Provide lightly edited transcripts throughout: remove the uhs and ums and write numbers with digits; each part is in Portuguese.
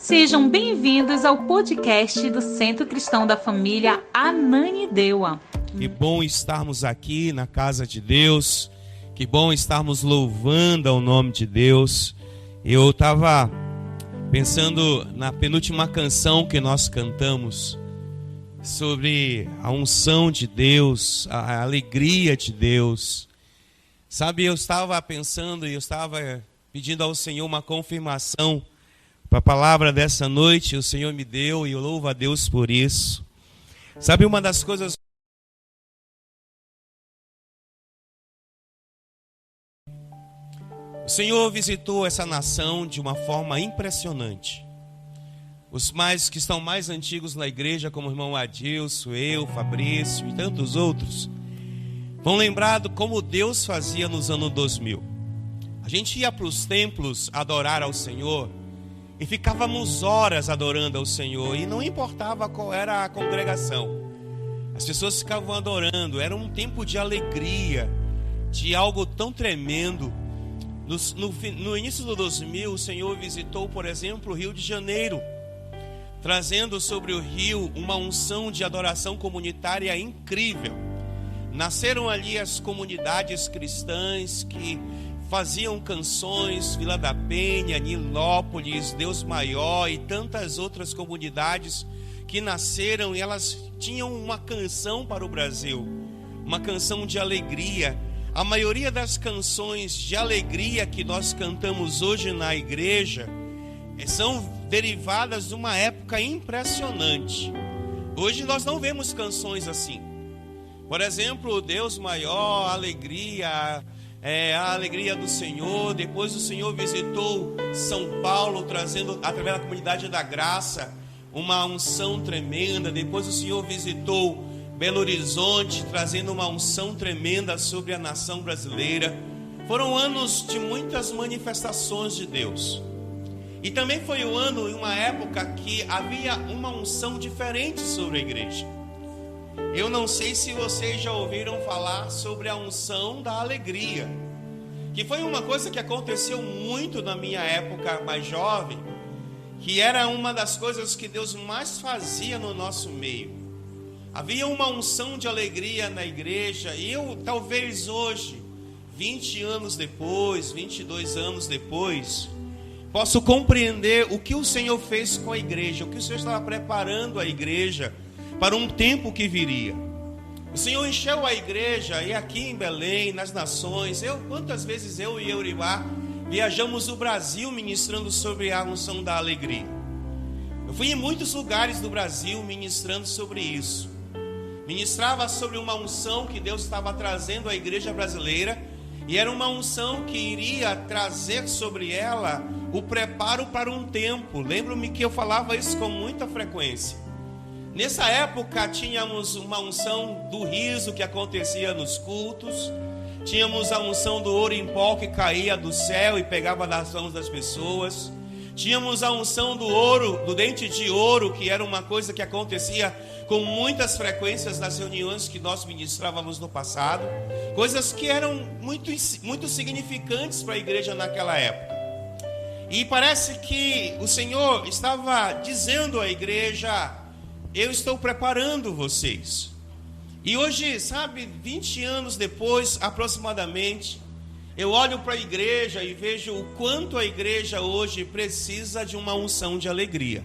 Sejam bem-vindos ao podcast do Centro Cristão da Família Ananindeua. Que bom estarmos aqui na casa de Deus, que bom estarmos louvando ao nome de Deus. Eu estava pensando na penúltima canção que nós cantamos, sobre a unção de Deus, a alegria de Deus. Sabe, eu estava pensando e eu estava pedindo ao Senhor uma confirmação para a palavra dessa noite. O Senhor me deu e eu louvo a Deus por isso. Sabe, uma das coisas... O Senhor visitou essa nação de uma forma impressionante. Os que estão mais antigos na igreja, como o irmão Adilson, eu, Fabrício e tantos outros, vão lembrar de como Deus fazia nos anos 2000. A gente ia para os templos adorar ao Senhor e ficávamos horas adorando ao Senhor, e não importava qual era a congregação. As pessoas ficavam adorando, era um tempo de alegria, de algo tão tremendo. No início do 2000, o Senhor visitou, por exemplo, o Rio de Janeiro, trazendo sobre o rio uma unção de adoração comunitária incrível. Nasceram ali as comunidades cristãs que faziam canções, Vila da Penha, Nilópolis, Deus Maior e tantas outras comunidades que nasceram, e elas tinham uma canção para o Brasil, uma canção de alegria. A maioria das canções de alegria que nós cantamos hoje na igreja são derivadas de uma época impressionante. Hoje nós não vemos canções assim. Por exemplo, Deus Maior, alegria, a alegria do Senhor. Depois o Senhor visitou São Paulo, trazendo através da comunidade da graça uma unção tremenda. Depois o Senhor visitou Belo Horizonte, trazendo uma unção tremenda sobre a nação brasileira. Foram anos de muitas manifestações de Deus. E também foi um ano e uma época que havia uma unção diferente sobre a igreja. Eu não sei se vocês já ouviram falar sobre a unção da alegria, que foi uma coisa que aconteceu muito na minha época mais jovem, que era uma das coisas que Deus mais fazia no nosso meio. Havia uma unção de alegria na igreja, e eu talvez hoje, 20 anos depois, 22 anos depois, posso compreender o que o Senhor fez com a igreja, o que o Senhor estava preparando a igreja para um tempo que viria. O Senhor encheu a igreja, e aqui em Belém, nas nações, quantas vezes eu e Euribá viajamos o Brasil ministrando sobre a unção da alegria. Eu fui em muitos lugares do Brasil ministrando sobre isso. Ministrava sobre uma unção que Deus estava trazendo à igreja brasileira, e era uma unção que iria trazer sobre ela o preparo para um tempo. Lembro-me que eu falava isso com muita frequência. Nessa época tínhamos uma unção do riso que acontecia nos cultos. Tínhamos a unção do ouro em pó que caía do céu e pegava nas mãos das pessoas. Tínhamos a unção do ouro, do dente de ouro, que era uma coisa que acontecia com muitas frequências nas reuniões que nós ministrávamos no passado. Coisas que eram muito significantes para a igreja naquela época. E parece que o Senhor estava dizendo à igreja: eu estou preparando vocês. E hoje, sabe, 20 anos depois aproximadamente, eu olho para a igreja e vejo o quanto a igreja hoje precisa de uma unção de alegria.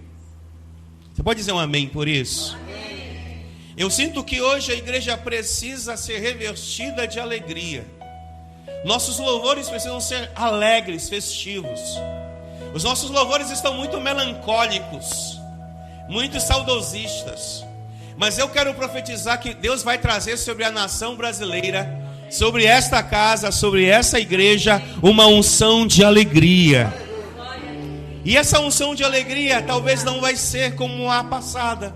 Você pode dizer um amém por isso? Amém. Eu sinto que hoje a igreja precisa ser revestida de alegria. Nossos louvores precisam ser alegres, festivos. Os nossos louvores estão muito melancólicos, muito saudosistas. Mas eu quero profetizar que Deus vai trazer sobre a nação brasileira, sobre esta casa, sobre essa igreja, uma unção de alegria. E essa unção de alegria talvez não vai ser como a passada.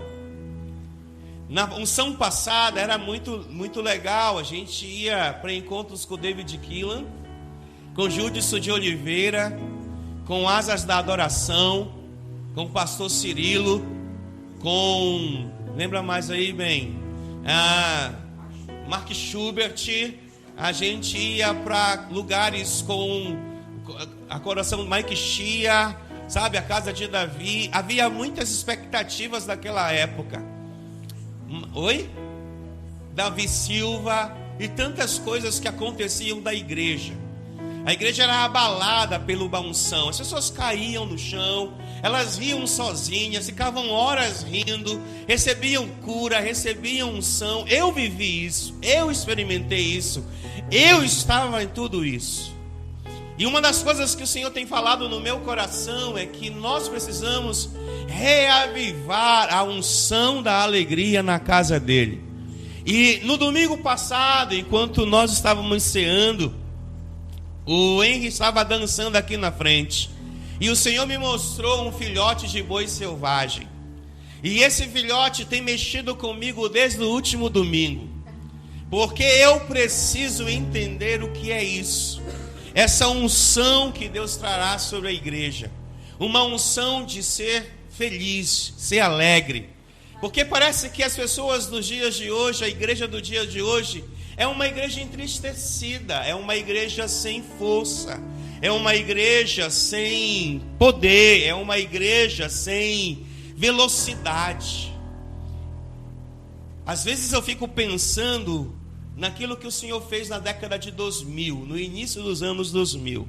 Na unção passada era muito legal. A gente ia para encontros com David Keelan, com Júdice de Oliveira, com Asas da Adoração, com o pastor Cirilo, com... lembra mais aí, bem? Mark Schubert. A gente ia para lugares com a coração Mike Shea, Sabe, a casa de Davi, havia muitas expectativas daquela época. Oi? Davi Silva e tantas coisas que aconteciam da igreja. A igreja era abalada pela unção. As pessoas caíam no chão, elas riam sozinhas, ficavam horas rindo, recebiam cura, recebiam unção. Eu vivi isso, eu experimentei isso, eu estava em tudo isso. E uma das coisas que o Senhor tem falado no meu coração é que nós precisamos reavivar a unção da alegria na casa dele. E no domingo passado, enquanto nós estávamos ceando, o Henry estava dançando aqui na frente. E o Senhor me mostrou um filhote de boi selvagem. E esse filhote tem mexido comigo desde o último domingo. Porque eu preciso entender o que é isso. Essa unção que Deus trará sobre a igreja. Uma unção de ser feliz, ser alegre. Porque parece que as pessoas nos dias de hoje, a igreja do dia de hoje, é uma igreja entristecida, é uma igreja sem força, é uma igreja sem poder, é uma igreja sem velocidade. Às vezes eu fico pensando naquilo que o Senhor fez na década de 2000, no início dos anos 2000.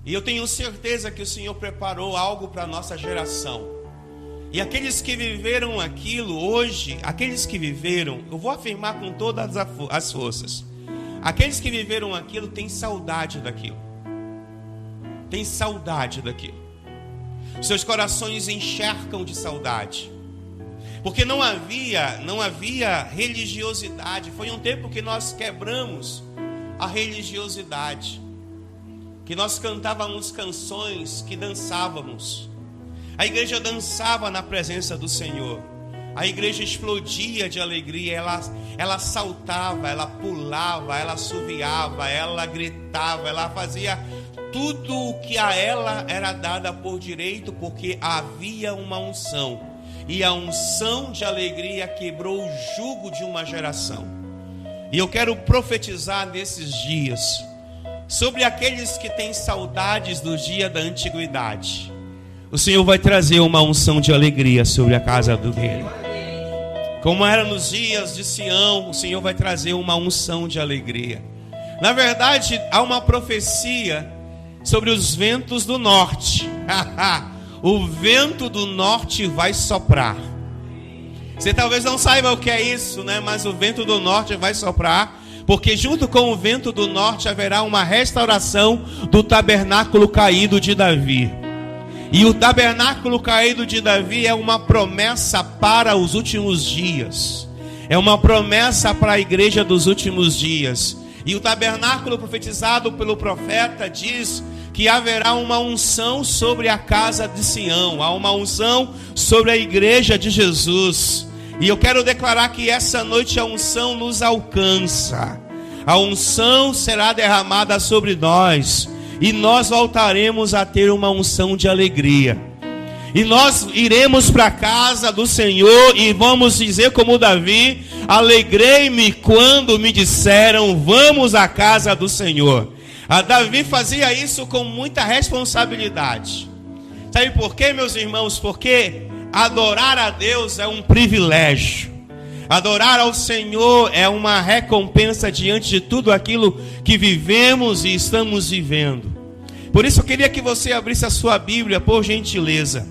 E eu tenho certeza que o Senhor preparou algo para a nossa geração. E aqueles que viveram aquilo hoje, aqueles que viveram, eu vou afirmar com todas as forças, aqueles que viveram aquilo têm saudade daquilo. Tem saudade daquilo. Seus corações encharcam de saudade. Porque não havia religiosidade. Foi um tempo que nós quebramos a religiosidade. Que nós cantávamos canções, que dançávamos. A igreja dançava na presença do Senhor. A igreja explodia de alegria. Ela saltava, ela pulava, ela assoviava, ela gritava, ela fazia tudo o que a ela era dada por direito, porque havia uma unção. E a unção de alegria quebrou o jugo de uma geração. E eu quero profetizar nesses dias sobre aqueles que têm saudades do dia da antiguidade. O Senhor vai trazer uma unção de alegria sobre a casa dele. Como era nos dias de Sião, o Senhor vai trazer uma unção de alegria. Na verdade, há uma profecia sobre os ventos do norte. O vento do norte vai soprar. Você talvez não saiba o que é isso, né? Mas o vento do norte vai soprar, porque junto com o vento do norte haverá uma restauração do tabernáculo caído de Davi. E o tabernáculo caído de Davi é uma promessa para os últimos dias. É uma promessa para a igreja dos últimos dias. E o tabernáculo profetizado pelo profeta diz que haverá uma unção sobre a casa de Sião, há uma unção sobre a igreja de Jesus. E eu quero declarar que essa noite a unção nos alcança. A unção será derramada sobre nós e nós voltaremos a ter uma unção de alegria. E nós iremos para a casa do Senhor e vamos dizer como Davi: alegrei-me quando me disseram, vamos à casa do Senhor. A Davi fazia isso com muita responsabilidade. Sabe por quê, meus irmãos? Porque adorar a Deus é um privilégio. Adorar ao Senhor é uma recompensa diante de tudo aquilo que vivemos e estamos vivendo. Por isso eu queria que você abrisse a sua Bíblia, por gentileza,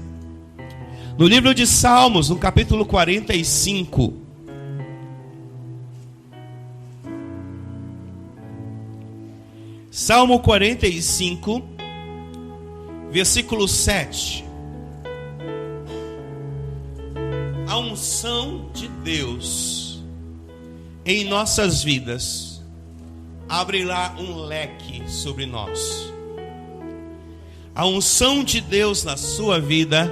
no livro de Salmos, no capítulo 45. Salmo 45, versículo 7. A unção de Deus em nossas vidas abrirá um leque sobre nós. A unção de Deus na sua vida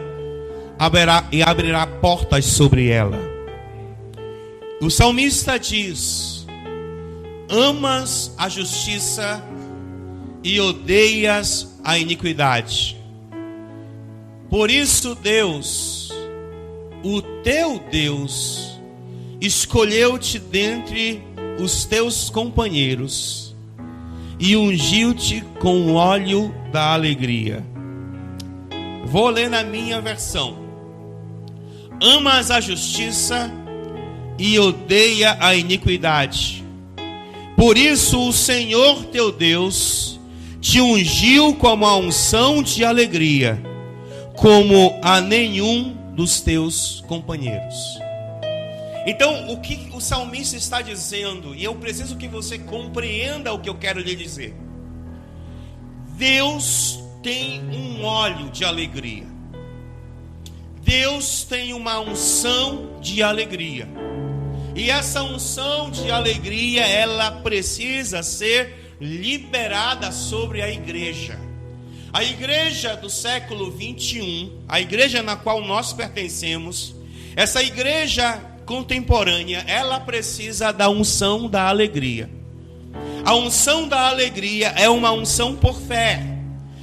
abrirá portas sobre ela. O salmista diz: amas a justiça e odeias a iniquidade. Por isso Deus, o teu Deus, escolheu-te dentre os teus companheiros e ungiu-te com o óleo da alegria. Vou ler na minha versão. Amas a justiça e odeia a iniquidade. Por isso o Senhor teu Deus te ungiu com a unção de alegria, como a nenhum dos teus companheiros. Então, o que o salmista está dizendo, e eu preciso que você compreenda o que eu quero lhe dizer. Deus tem um óleo de alegria. Deus tem uma unção de alegria. E essa unção de alegria, ela precisa ser liberada sobre a igreja. A igreja do século 21, a igreja na qual nós pertencemos, essa igreja contemporânea, ela precisa da unção da alegria. A unção da alegria é uma unção por fé.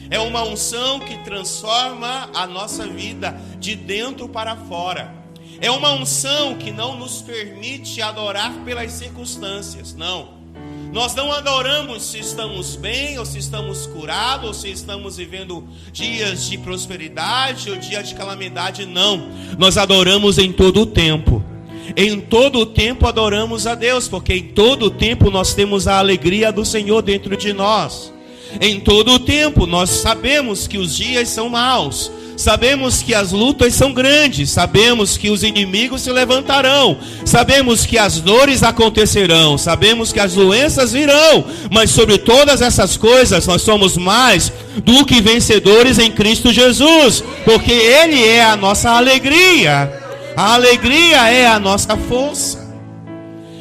É uma unção que transforma a nossa vida de dentro para fora. É uma unção que não nos permite adorar pelas circunstâncias, não. Nós não adoramos se estamos bem, ou se estamos curados, ou se estamos vivendo dias de prosperidade, ou dias de calamidade, não. Nós adoramos em todo o tempo. Em todo o tempo adoramos a Deus, porque em todo o tempo nós temos a alegria do Senhor dentro de nós. Em todo o tempo nós sabemos que os dias são maus, sabemos que as lutas são grandes, sabemos que os inimigos se levantarão, sabemos que as dores acontecerão, sabemos que as doenças virão, mas sobre todas essas coisas nós somos mais do que vencedores em Cristo Jesus, porque Ele é a nossa alegria. A alegria é a nossa força.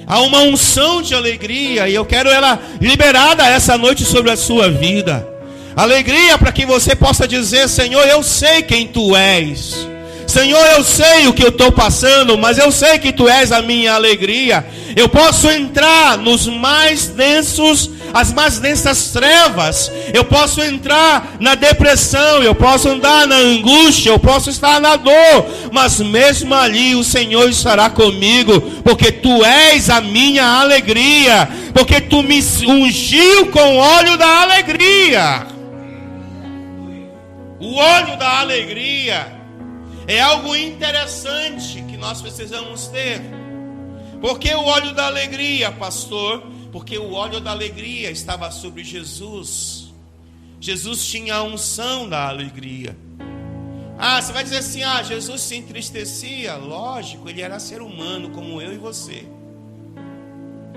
Há uma unção de alegria, e eu quero ela liberada essa noite sobre a sua vida. Alegria para que você possa dizer: Senhor, eu sei quem Tu és. Senhor, eu sei o que eu estou passando, mas eu sei que Tu és a minha alegria. Eu posso entrar nos mais densos, as mais densas trevas. Eu posso entrar na depressão, eu posso andar na angústia, eu posso estar na dor, mas mesmo ali o Senhor estará comigo, porque Tu és a minha alegria, porque Tu me ungiu com o óleo da alegria. O óleo da alegria é algo interessante que nós precisamos ter. Por que o óleo da alegria, pastor? Porque o óleo da alegria estava sobre Jesus. Jesus tinha a unção da alegria. Você vai dizer assim: Jesus se entristecia. Lógico, Ele era ser humano como eu e você.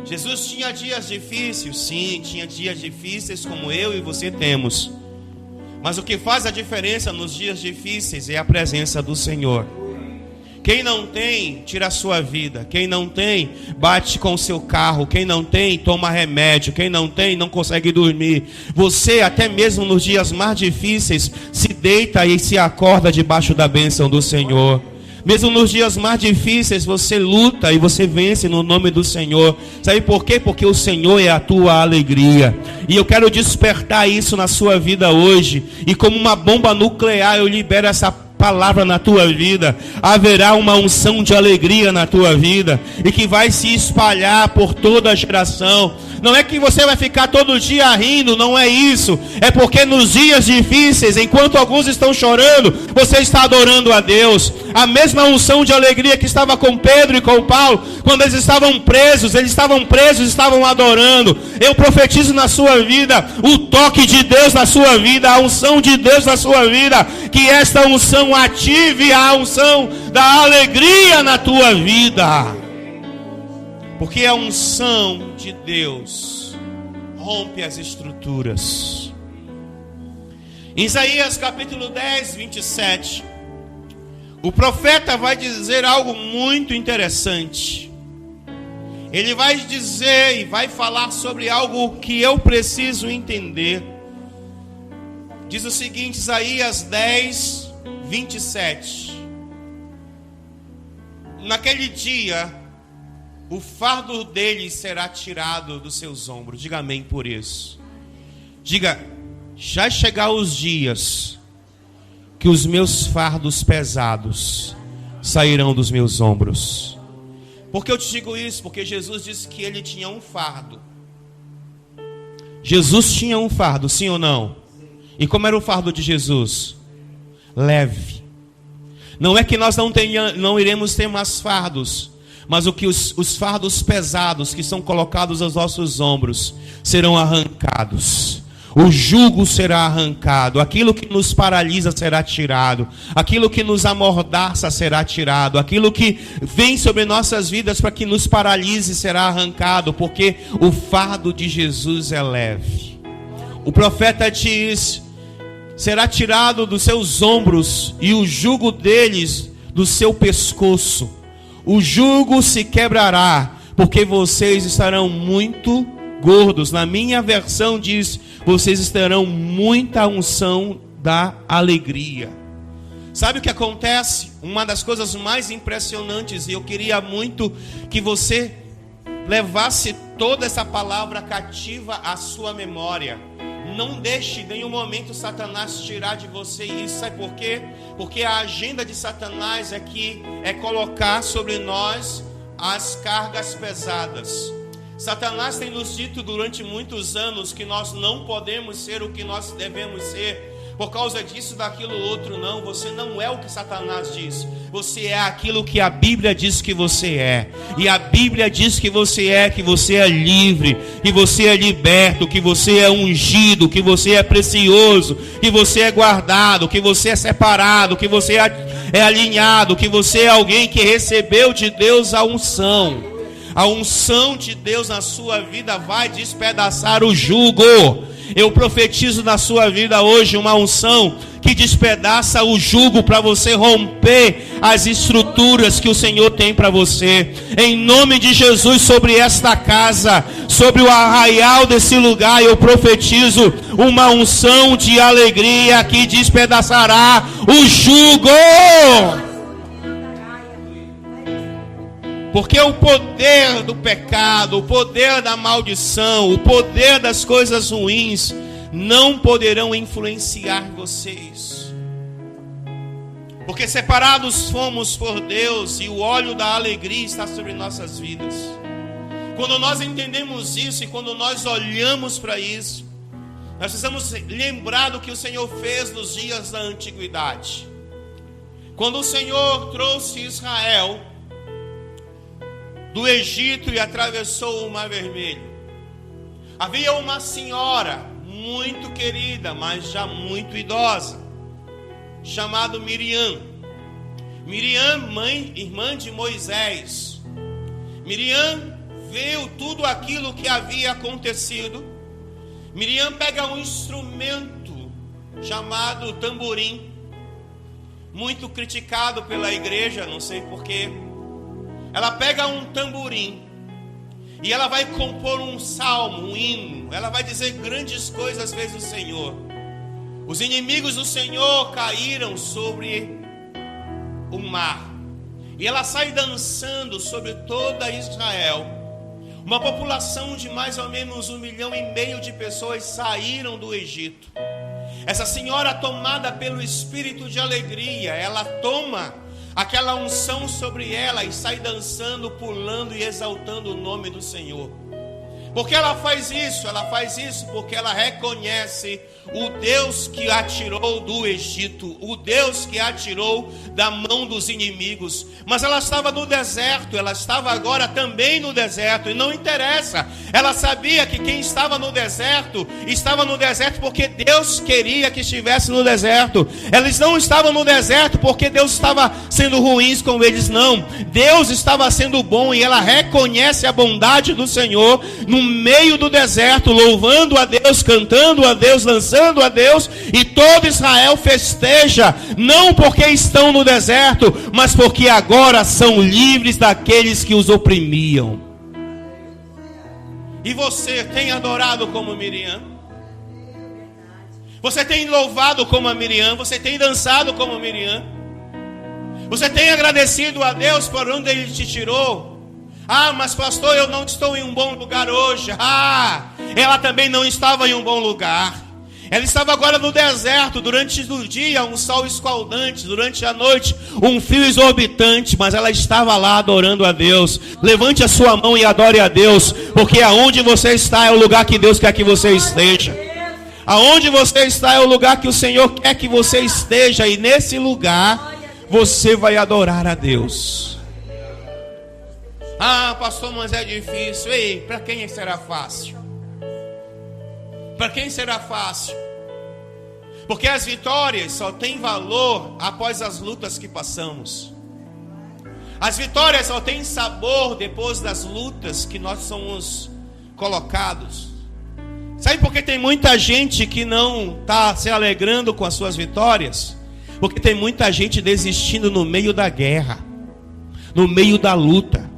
Jesus tinha dias difíceis? Sim, tinha dias difíceis como eu e você temos. Mas o que faz a diferença nos dias difíceis é a presença do Senhor. Quem não tem, tira a sua vida. Quem não tem, bate com o seu carro. Quem não tem, toma remédio. Quem não tem, não consegue dormir. Você, até mesmo nos dias mais difíceis, se deita e se acorda debaixo da bênção do Senhor. Mesmo nos dias mais difíceis, você luta e você vence no nome do Senhor. Sabe por quê? Porque o Senhor é a tua alegria. E eu quero despertar isso na sua vida hoje. E como uma bomba nuclear, eu libero essa palavra na tua vida. Haverá uma unção de alegria na tua vida, e que vai se espalhar por toda a geração. Não é que você vai ficar todo dia rindo, não é isso. É porque nos dias difíceis, enquanto alguns estão chorando, você está adorando a Deus. A mesma unção de alegria que estava com Pedro e com Paulo, quando eles estavam presos, estavam adorando. Eu profetizo na sua vida o toque de Deus na sua vida, a unção de Deus na sua vida, que esta unção ative a unção da alegria na tua vida. Porque a unção de Deus rompe as estruturas. Em Isaías capítulo 10, 27, o profeta vai dizer algo muito interessante. Ele vai dizer e vai falar sobre algo que eu preciso entender. Diz o seguinte, Isaías 10, 27. Naquele dia, o fardo deles será tirado dos seus ombros. Diga amém por isso. Diga: já chegaram os dias que os meus fardos pesados sairão dos meus ombros. Por que eu te digo isso? Porque Jesus disse que Ele tinha um fardo. Jesus tinha um fardo, sim ou não? E como era o fardo de Jesus? leve. Não é que nós não iremos ter mais fardos, mas os fardos pesados que são colocados aos nossos ombros serão arrancados. O jugo será arrancado, aquilo que nos paralisa será tirado, aquilo que nos amordaça será tirado, aquilo que vem sobre nossas vidas para que nos paralise será arrancado, porque o fardo de Jesus é leve. O profeta diz: será tirado dos seus ombros e o jugo deles do seu pescoço. O jugo se quebrará, porque vocês estarão muito gordos. Na minha versão diz: vocês terão muita unção da alegria. Sabe o que acontece? Uma das coisas mais impressionantes, e eu queria muito que você levasse toda essa palavra cativa à sua memória. Não deixe em nenhum momento Satanás tirar de você isso. Sabe por quê? Porque a agenda de Satanás é colocar sobre nós as cargas pesadas. Satanás tem nos dito durante muitos anos que nós não podemos ser o que nós devemos ser, por causa disso, daquilo, outro. Não, você não é o que Satanás diz. Você é aquilo que a Bíblia diz que você é. E a Bíblia diz que você é livre, que você é liberto, que você é ungido, que você é precioso, que você é guardado, que você é separado, que você é alinhado, que você é alguém que recebeu de Deus a unção. A unção de Deus na sua vida vai despedaçar o jugo. Eu profetizo na sua vida hoje uma unção que despedaça o jugo para você romper as estruturas que o Senhor tem para você. Em nome de Jesus, sobre esta casa, sobre o arraial desse lugar, eu profetizo uma unção de alegria que despedaçará o jugo. Porque o poder do pecado, o poder da maldição, o poder das coisas ruins não poderão influenciar vocês. Porque separados fomos por Deus e o óleo da alegria está sobre nossas vidas. Quando nós entendemos isso e quando nós olhamos para isso, nós precisamos lembrar do que o Senhor fez nos dias da antiguidade. Quando o Senhor trouxe Israel do Egito e atravessou o Mar Vermelho, havia uma senhora muito querida, mas já muito idosa, chamada Miriam. Miriam, irmã de Moisés. Miriam viu tudo aquilo que havia acontecido. Miriam pega um instrumento chamado tamborim, muito criticado pela igreja, não sei porquê. Ela pega um tamborim e ela vai compor um salmo, um hino. Ela vai dizer: grandes coisas fez o Senhor. Os inimigos do Senhor caíram sobre o mar. E ela sai dançando sobre toda Israel. Uma população de mais ou menos 1,5 milhão de pessoas saíram do Egito. Essa senhora, tomada pelo espírito de alegria, ela toma aquela unção sobre ela e sai dançando, pulando e exaltando o nome do Senhor. Por que ela faz isso? Ela faz isso porque ela reconhece o Deus que a tirou do Egito, o Deus que a tirou da mão dos inimigos. Mas ela estava no deserto, ela estava agora também no deserto, e não interessa. Ela sabia que quem estava no deserto porque Deus queria que estivesse no deserto. Eles não estavam no deserto porque Deus estava sendo ruim com eles, não. Deus estava sendo bom, e ela reconhece a bondade do Senhor no meio do deserto, louvando a Deus, cantando a Deus, lançando a Deus, e todo Israel festeja, não porque estão no deserto, mas porque agora são livres daqueles que os oprimiam. E você tem adorado como Miriam? Você tem louvado como a Miriam? Você tem dançado como Miriam? Você tem agradecido a Deus por onde Ele te tirou? Ah, mas pastor, eu não estou em um bom lugar hoje. Ah, ela também não estava em um bom lugar. Ela estava agora no deserto, durante o dia um sol escaldante, durante a noite um frio exorbitante, mas ela estava lá adorando a Deus. Levante a sua mão e adore a Deus, porque aonde você está é o lugar que Deus quer que você esteja. Aonde você está é o lugar que o Senhor quer que você esteja. E nesse lugar você vai adorar a Deus. Ah, pastor, mas é difícil. Ei, para quem será fácil? Para quem será fácil? Porque as vitórias só têm valor após as lutas que passamos. As vitórias só têm sabor depois das lutas que nós somos colocados. Sabe por que tem muita gente que não está se alegrando com as suas vitórias? Porque tem muita gente desistindo no meio da guerra, no meio da luta,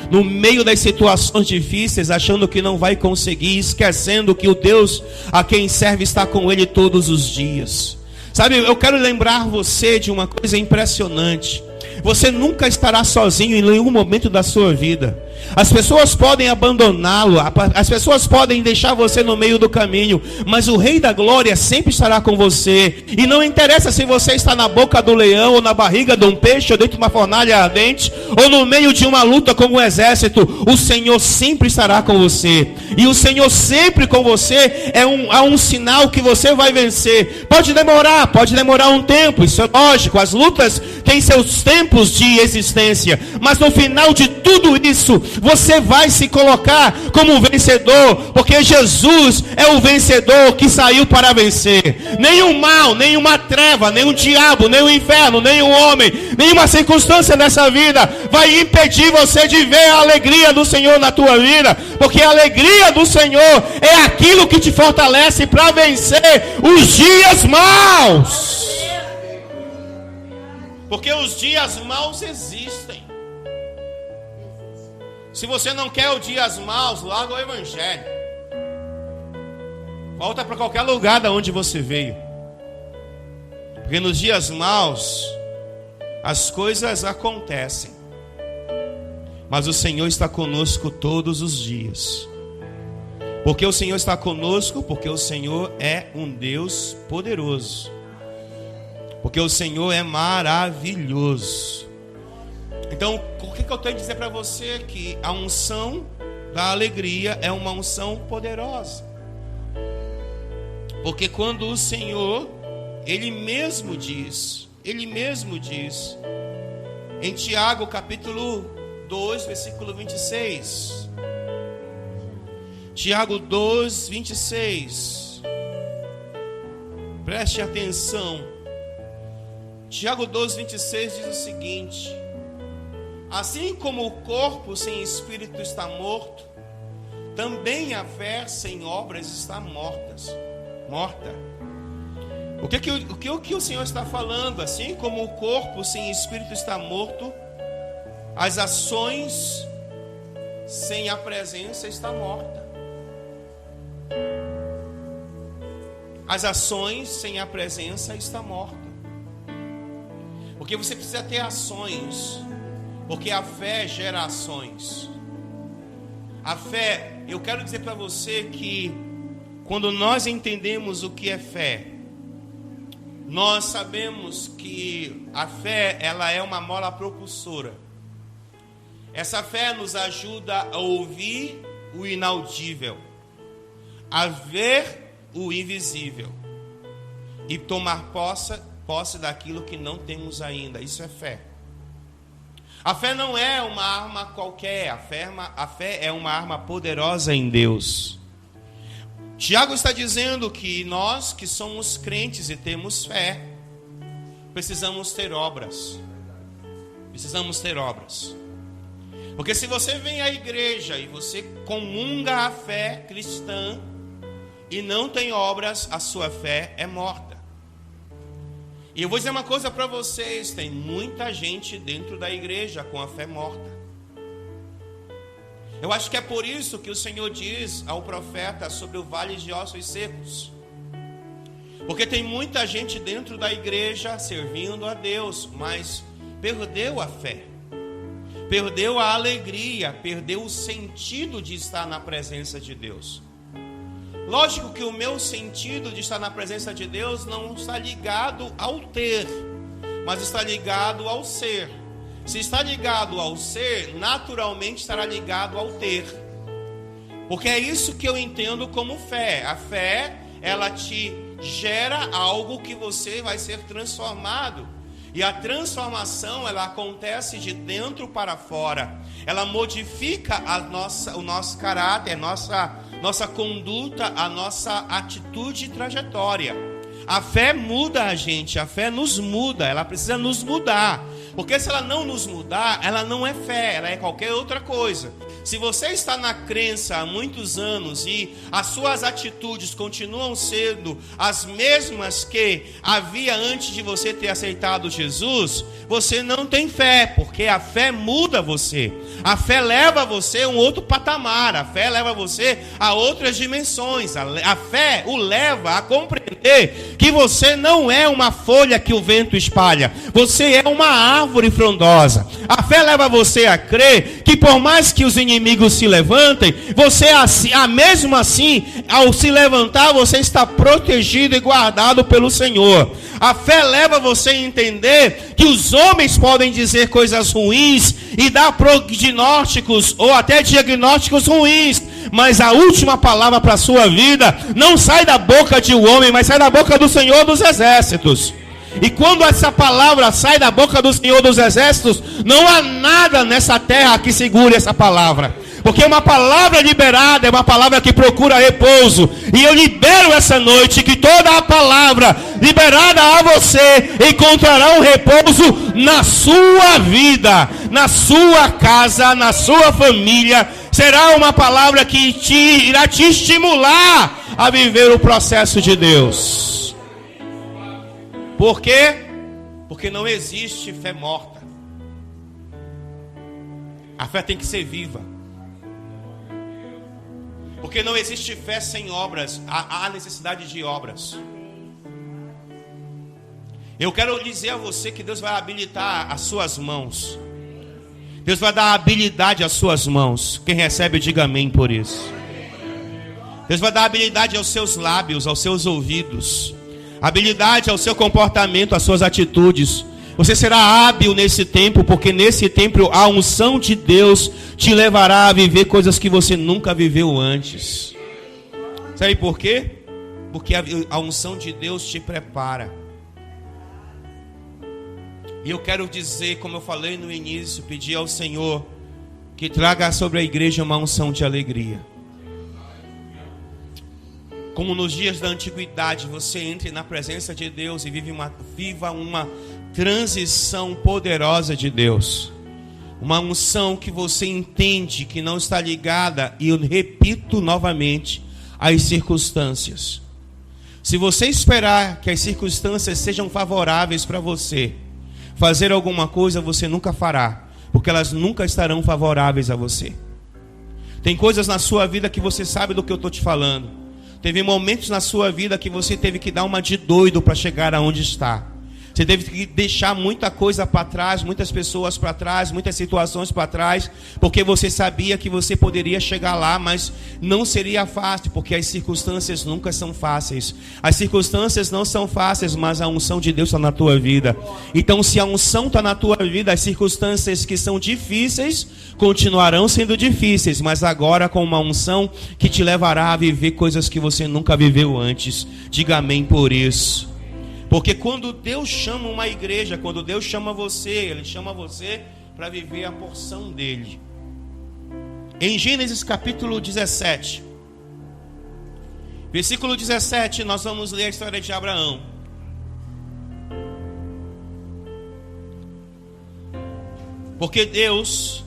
no meio das situações difíceis, achando que não vai conseguir, esquecendo que o Deus a quem serve está com ele todos os dias. Sabe, eu quero lembrar você de uma coisa impressionante. Você nunca estará sozinho em nenhum momento da sua vida. As pessoas podem abandoná-lo, as pessoas podem deixar você no meio do caminho, mas o Rei da Glória sempre estará com você. E não interessa se você está na boca do leão, ou na barriga de um peixe, ou dentro de uma fornalha ardente, ou no meio de uma luta como um exército, o Senhor sempre estará com você. E o Senhor sempre com você é um sinal que você vai vencer. Pode demorar um tempo, isso é lógico, as lutas têm seus tempos de existência, mas no final de tudo isso, você vai se colocar como vencedor, porque Jesus é o vencedor que saiu para vencer. Nenhum mal, nenhuma treva, nenhum diabo, nenhum inferno, nenhum homem, nenhuma circunstância nessa vida vai impedir você de ver a alegria do Senhor na tua vida, porque a alegria do Senhor é aquilo que te fortalece para vencer os dias maus. Porque os dias maus existem. Se você não quer os dias maus, larga o evangelho. Volta para qualquer lugar da onde você veio. Porque nos dias maus as coisas acontecem. Mas o Senhor está conosco todos os dias. Porque o Senhor está conosco, porque o Senhor é um Deus poderoso. Porque o Senhor é maravilhoso. Então, o que eu tenho a dizer para você? Que a unção da alegria é uma unção poderosa. Porque quando o Senhor, Ele mesmo diz, em Tiago capítulo 2, versículo 26. Tiago 2, 26. Preste atenção. Tiago 2, 26 diz o seguinte: assim como o corpo sem espírito está morto, também a fé sem obras está morta. O que o Senhor está falando? Assim como o corpo sem espírito está morto, as ações sem a presença estão mortas. As ações sem a presença estão mortas. Porque você precisa ter ações. Porque a fé gera ações. A fé, eu quero dizer para você que quando nós entendemos o que é fé, nós sabemos que a fé, ela é uma mola propulsora. Essa fé nos ajuda a ouvir o inaudível, a ver o invisível e tomar posse daquilo que não temos ainda. Isso é fé. A fé não é uma arma qualquer. A fé é uma arma poderosa em Deus. Tiago está dizendo que nós que somos crentes e temos fé, precisamos ter obras. Porque se você vem à igreja e você comunga a fé cristã e não tem obras, a sua fé é morta. E eu vou dizer uma coisa para vocês: tem muita gente dentro da igreja com a fé morta. Eu acho que é por isso que o Senhor diz ao profeta sobre o vale de ossos secos. Porque tem muita gente dentro da igreja servindo a Deus, mas perdeu a fé, perdeu a alegria, perdeu o sentido de estar na presença de Deus. Lógico que o meu sentido de estar na presença de Deus não está ligado ao ter, mas está ligado ao ser. Se está ligado ao ser, naturalmente estará ligado ao ter. Porque é isso que eu entendo como fé. A fé ela te gera algo que você vai ser transformado. E a transformação, ela acontece de dentro para fora. Ela modifica o nosso caráter, nossa conduta, a nossa atitude e trajetória. A fé muda a gente, a fé nos muda, ela precisa nos mudar. Porque se ela não nos mudar, ela não é fé, ela é qualquer outra coisa. Se você está na crença há muitos anos e as suas atitudes continuam sendo as mesmas que havia antes de você ter aceitado Jesus, você não tem fé, porque a fé muda você. A fé leva você a um outro patamar, a fé leva você a outras dimensões. A fé o leva a compreender que você não é uma folha que o vento espalha, você é uma árvore frondosa. A fé leva você a crer que por mais que os inimigos se levantem, você mesmo assim, ao se levantar, você está protegido e guardado pelo Senhor. A fé leva você a entender que os homens podem dizer coisas ruins e dar prognósticos ou até diagnósticos ruins, mas a última palavra para a sua vida não sai da boca de um homem, mas sai da boca do Senhor dos Exércitos. E quando essa palavra sai da boca do Senhor dos Exércitos, não há nada nessa terra que segure essa palavra. Porque uma palavra liberada é uma palavra que procura repouso. E eu libero essa noite que toda a palavra liberada a você encontrará um repouso na sua vida, na sua casa, na sua família. Será uma palavra que irá te estimular a viver o processo de Deus. Por quê? Porque não existe fé morta. A fé tem que ser viva. Porque não existe fé sem obras. Há necessidade de obras. Eu quero dizer a você que Deus vai habilitar as suas mãos. Deus vai dar habilidade às suas mãos. Quem recebe, diga amém por isso. Deus vai dar habilidade aos seus lábios, aos seus ouvidos. Habilidade ao seu comportamento, às suas atitudes. Você será hábil nesse tempo, porque nesse tempo a unção de Deus te levará a viver coisas que você nunca viveu antes. Sabe por quê? Porque a unção de Deus te prepara. E eu quero dizer, como eu falei no início, pedir ao Senhor que traga sobre a igreja uma unção de alegria. Como nos dias da antiguidade, você entre na presença de Deus e viva uma transição poderosa de Deus. Uma unção que você entende que não está ligada, e eu repito novamente, às circunstâncias. Se você esperar que as circunstâncias sejam favoráveis para você fazer alguma coisa, você nunca fará, porque elas nunca estarão favoráveis a você. Tem coisas na sua vida que você sabe do que eu estou te falando. Teve momentos na sua vida que você teve que dar uma de doido para chegar aonde está. Você teve que deixar muita coisa para trás, muitas pessoas para trás, muitas situações para trás, porque você sabia que você poderia chegar lá, mas não seria fácil, porque as circunstâncias nunca são fáceis. As circunstâncias não são fáceis, mas a unção de Deus está na tua vida. Então, se a unção está na tua vida, as circunstâncias que são difíceis continuarão sendo difíceis, mas agora com uma unção que te levará a viver coisas que você nunca viveu antes. Diga amém por isso. Porque quando Deus chama uma igreja, quando Deus chama você, Ele chama você para viver a porção dEle. Em Gênesis capítulo 17, versículo 17, nós vamos ler a história de Abraão. Porque Deus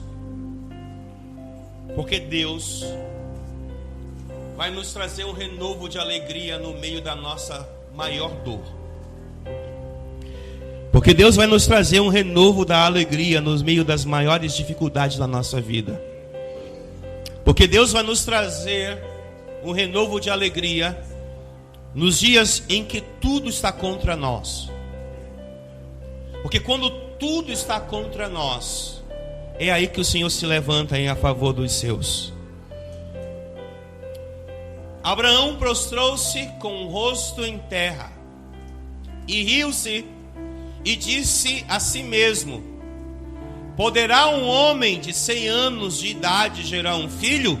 vai nos trazer um renovo de alegria no meio da nossa maior dor. Porque Deus vai nos trazer um renovo da alegria no meio das maiores dificuldades da nossa vida. Porque Deus vai nos trazer um renovo de alegria nos dias em que tudo está contra nós. Porque quando tudo está contra nós, é aí que o Senhor se levanta em a favor dos seus. Abraão prostrou-se com o rosto em terra e riu-se e disse a si mesmo: poderá um homem de 100 anos de idade gerar um filho?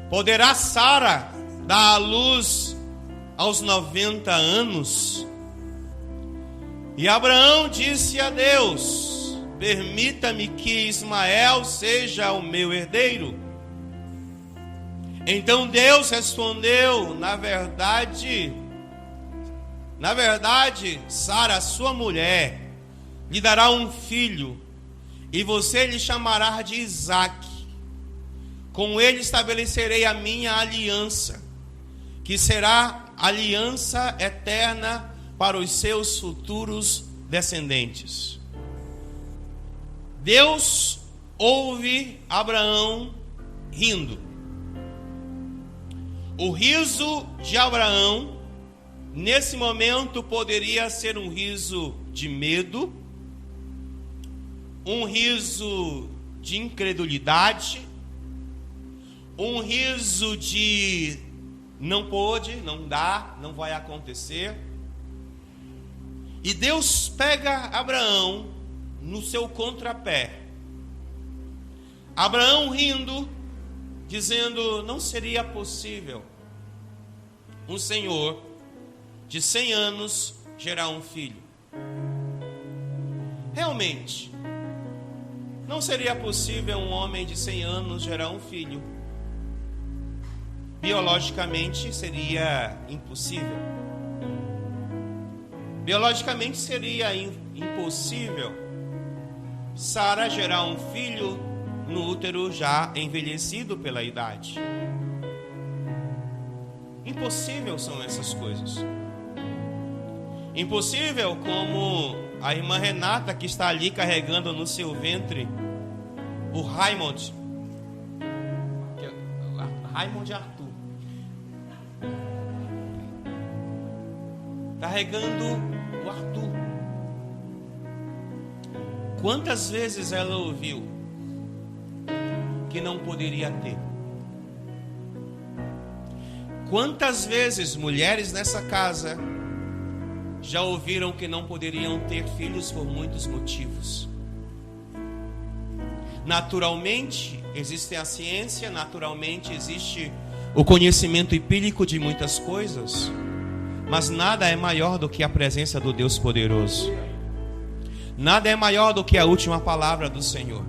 Poderá Sara dar à luz aos 90 anos. E Abraão disse a Deus: permita-me que Ismael seja o meu herdeiro. Então Deus respondeu: na verdade, Sara, sua mulher, lhe dará um filho, e você lhe chamará de Isaque. Com ele estabelecerei a minha aliança, que será aliança eterna para os seus futuros descendentes. Deus ouve Abraão rindo. O riso de Abraão, nesse momento, poderia ser um riso de medo, um riso de incredulidade, um riso de não pôde, não dá, não vai acontecer. E Deus pega Abraão no seu contrapé. Abraão rindo, dizendo: não seria possível um senhor de 100 anos gerar um filho. Realmente, não seria possível um homem de 100 anos gerar um filho. Biologicamente seria impossível. Biologicamente seria impossível Sara gerar um filho no útero já envelhecido pela idade. Impossível são essas coisas. Impossível como a irmã Renata, que está ali carregando no seu ventre o Raymond Arthur, carregando o Arthur. Quantas vezes ela ouviu que não poderia ter? Quantas vezes mulheres nessa casa já ouviram que não poderiam ter filhos por muitos motivos? Naturalmente existe a ciência, naturalmente existe o conhecimento empírico de muitas coisas, mas nada é maior do que a presença do Deus poderoso. Nada é maior do que a última palavra do Senhor.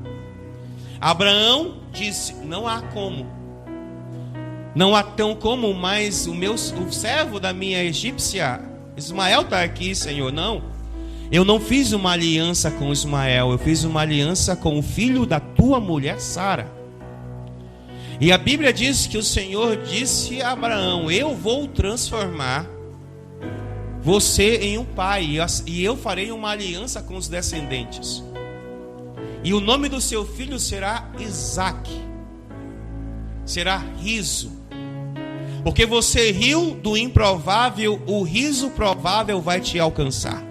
Abraão disse: não há como. Não há tão como, mas o servo da minha egípcia Ismael está aqui, Senhor. Não, eu não fiz uma aliança com Ismael, eu fiz uma aliança com o filho da tua mulher Sara. E a Bíblia diz que o Senhor disse a Abraão: eu vou transformar você em um pai, e eu farei uma aliança com os descendentes. E o nome do seu filho será Isaque, será riso. Porque você riu do improvável, o riso provável vai te alcançar.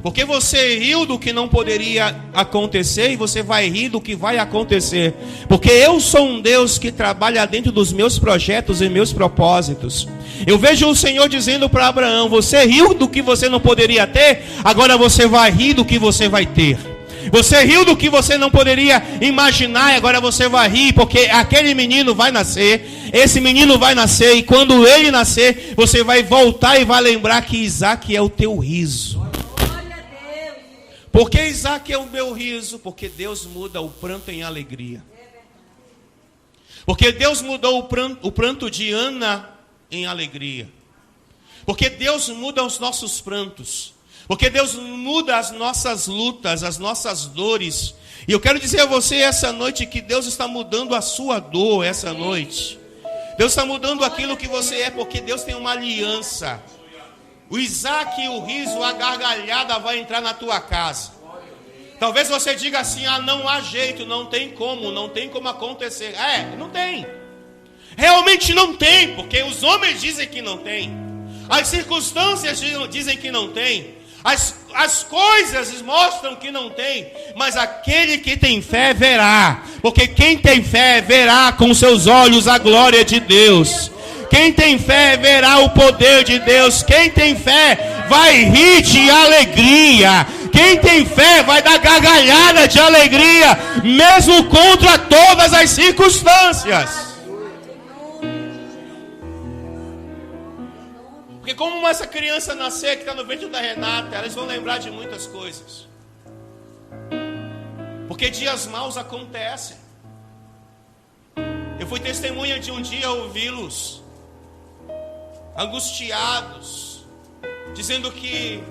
Porque você riu do que não poderia acontecer, e você vai rir do que vai acontecer. Porque eu sou um Deus que trabalha dentro dos meus projetos e meus propósitos. Eu vejo o Senhor dizendo para Abraão: você riu do que você não poderia ter, agora você vai rir do que você vai ter. Você riu do que você não poderia imaginar, e agora você vai rir, porque aquele menino vai nascer. Esse menino vai nascer, e quando ele nascer, você vai voltar e vai lembrar que Isaque é o teu riso. Por que Isaque é o meu riso? Porque Deus muda o pranto em alegria. Porque Deus mudou o pranto de Ana em alegria. Porque Deus muda os nossos prantos. Porque Deus muda as nossas lutas, as nossas dores. E eu quero dizer a você essa noite que Deus está mudando a sua dor essa noite. Deus está mudando aquilo que você é, porque Deus tem uma aliança. O Isaque, o riso, a gargalhada vai entrar na tua casa. Talvez você diga assim: ah, não há jeito, não tem como acontecer. Não tem. Realmente não tem, porque os homens dizem que não tem. As circunstâncias dizem que não tem. As coisas mostram que não tem. Mas aquele que tem fé verá. Porque quem tem fé verá com seus olhos a glória de Deus. Quem tem fé verá o poder de Deus. Quem tem fé vai rir de alegria. Quem tem fé vai dar gargalhada de alegria, mesmo contra todas as circunstâncias. como essa criança nascer que está no ventre da Renata, elas vão lembrar de muitas coisas. Porque dias maus acontecem. Eu fui testemunha de um dia ouvi-los angustiados, dizendo que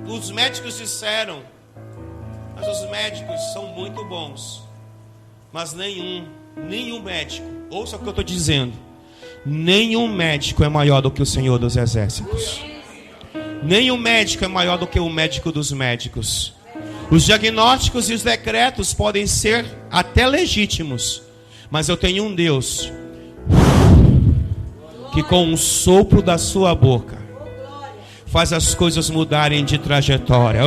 os médicos disseram, mas os médicos são muito bons, mas nenhum médico, ouça o que eu estou dizendo, nenhum médico é maior do que o Senhor dos Exércitos. Nenhum médico é maior do que o médico dos médicos. Os diagnósticos e os decretos podem ser até legítimos, mas eu tenho um Deus que com um sopro da sua boca faz as coisas mudarem de trajetória.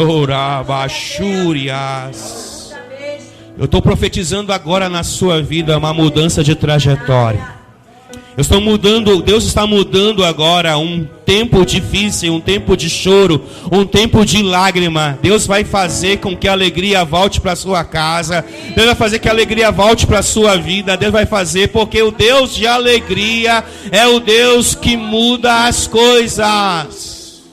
Eu estou profetizando agora na sua vida uma mudança de trajetória. Deus está mudando agora um tempo difícil, um tempo de choro, um tempo de lágrima. Deus vai fazer com que a alegria volte para a sua casa. Deus vai fazer que a alegria volte para a sua vida. Deus vai fazer, porque o Deus de alegria é o Deus que muda as coisas.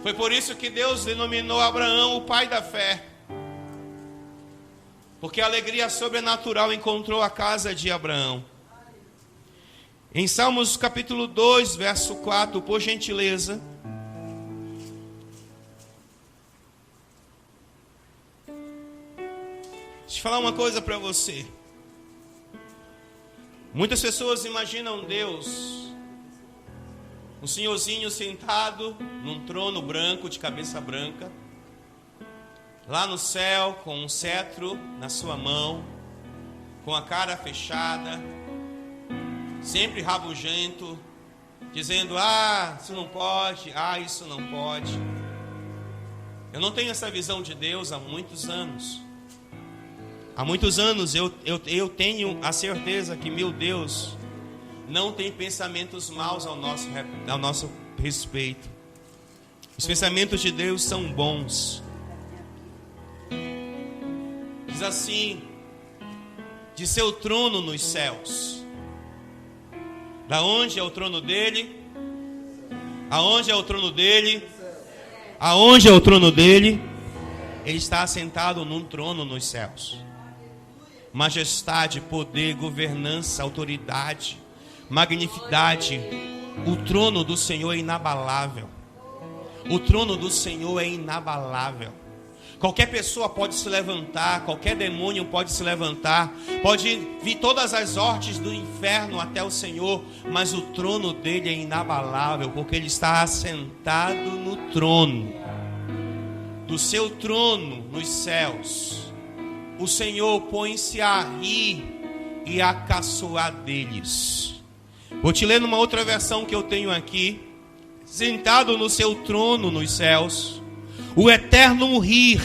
Foi por isso que Deus denominou Abraão o pai da fé. Porque a alegria sobrenatural encontrou a casa de Abraão. Em Salmos capítulo 2, verso 4, por gentileza. Deixa eu falar uma coisa para você. Muitas pessoas imaginam Deus, um senhorzinho sentado num trono branco, de cabeça branca, lá no céu, com um cetro na sua mão, com a cara fechada, sempre rabugento, dizendo, isso não pode, isso não pode. Eu não tenho essa visão de Deus há muitos anos. Há muitos anos eu tenho a certeza que meu Deus não tem pensamentos maus ao nosso respeito. Os pensamentos de Deus são bons. Diz assim, de seu trono nos céus. Da onde é o trono dele? Aonde é o trono dele? Aonde é o trono dele? Ele está assentado num trono nos céus. Majestade, poder, governança, autoridade, magnificidade. O trono do Senhor é inabalável. O trono do Senhor é inabalável. Qualquer pessoa pode se levantar, qualquer demônio pode se levantar, pode vir todas as hortes do inferno até o Senhor, mas o trono dele é inabalável, porque ele está assentado no trono. Do seu trono nos céus, o Senhor põe-se a rir e a caçoar deles. Vou te ler numa outra versão que eu tenho aqui. Sentado no seu trono nos céus, o eterno rir.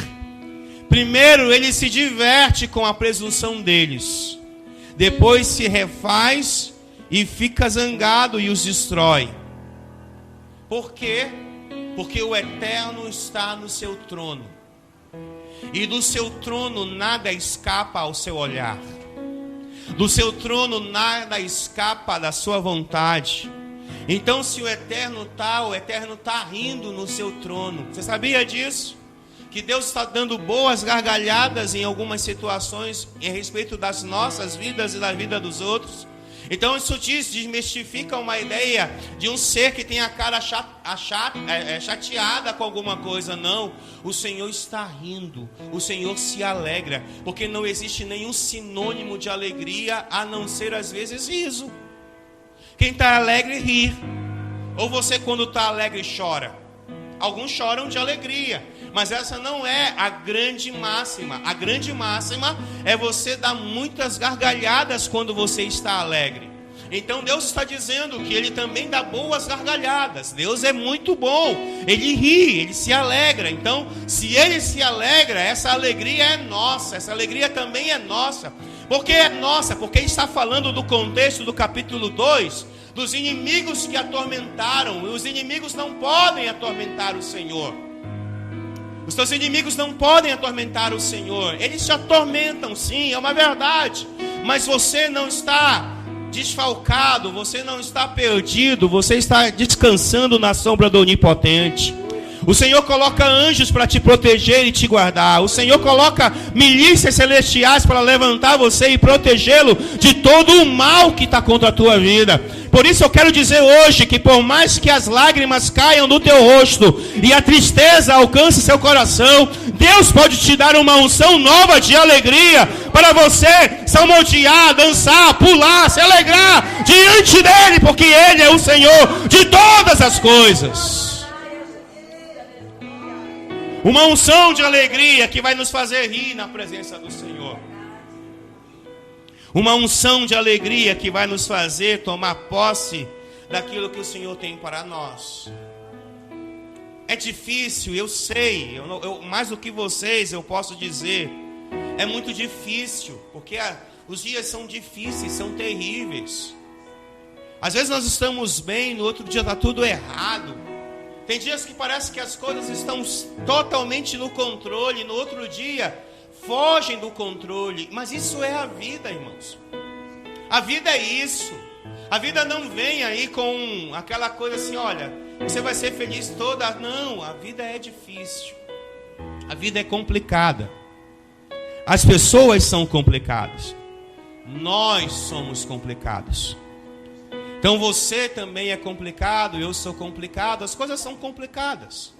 Primeiro ele se diverte com a presunção deles, depois se refaz e fica zangado e os destrói. Por quê? Porque o eterno está no seu trono, e do seu trono nada escapa ao seu olhar. Do seu trono nada escapa da sua vontade. Então se o eterno está rindo no seu trono. Você sabia disso? Que Deus está dando boas gargalhadas em algumas situações em respeito das nossas vidas e da vida dos outros. Então isso desmistifica uma ideia de um ser que tem a cara chateada com alguma coisa. Não, o Senhor está rindo, o Senhor se alegra, porque não existe nenhum sinônimo de alegria a não ser às vezes riso. Quem está alegre ri. Ou você quando está alegre chora. Alguns choram de alegria, mas essa não é a grande máxima. A grande máxima é você dar muitas gargalhadas quando você está alegre. Então Deus está dizendo que Ele também dá boas gargalhadas. Deus é muito bom, Ele ri, Ele se alegra. Então se Ele se alegra, essa alegria é nossa. Essa alegria também é nossa. Por que é nossa? Porque Ele está falando do contexto do capítulo 2, dos inimigos que atormentaram. Os inimigos não podem atormentar o Senhor. Os teus inimigos não podem atormentar o Senhor. Eles te atormentam, sim, é uma verdade. Mas você não está desfalcado, você não está perdido, você está descansando na sombra do Onipotente. O Senhor coloca anjos para te proteger e te guardar. O Senhor coloca milícias celestiais para levantar você e protegê-lo de todo o mal que está contra a tua vida. Por isso eu quero dizer hoje que por mais que as lágrimas caiam do teu rosto e a tristeza alcance seu coração, Deus pode te dar uma unção nova de alegria para você salmodiar, dançar, pular, se alegrar diante dele, porque ele é o Senhor de todas as coisas. Uma unção de alegria que vai nos fazer rir na presença do Senhor. Uma unção de alegria que vai nos fazer tomar posse daquilo que o Senhor tem para nós. É difícil, eu sei. Mais do que vocês eu posso dizer. É muito difícil, porque os dias são difíceis, são terríveis. Às vezes nós estamos bem, no outro dia está tudo errado. Tem dias que parece que as coisas estão totalmente no controle, no outro dia fogem do controle. Mas isso é a vida, irmãos. A vida é isso. A vida não vem aí com aquela coisa assim, olha, você vai ser feliz toda. Não, a vida é difícil. A vida é complicada. As pessoas são complicadas. Nós somos complicados. Então você também é complicado, eu sou complicado, as coisas são complicadas.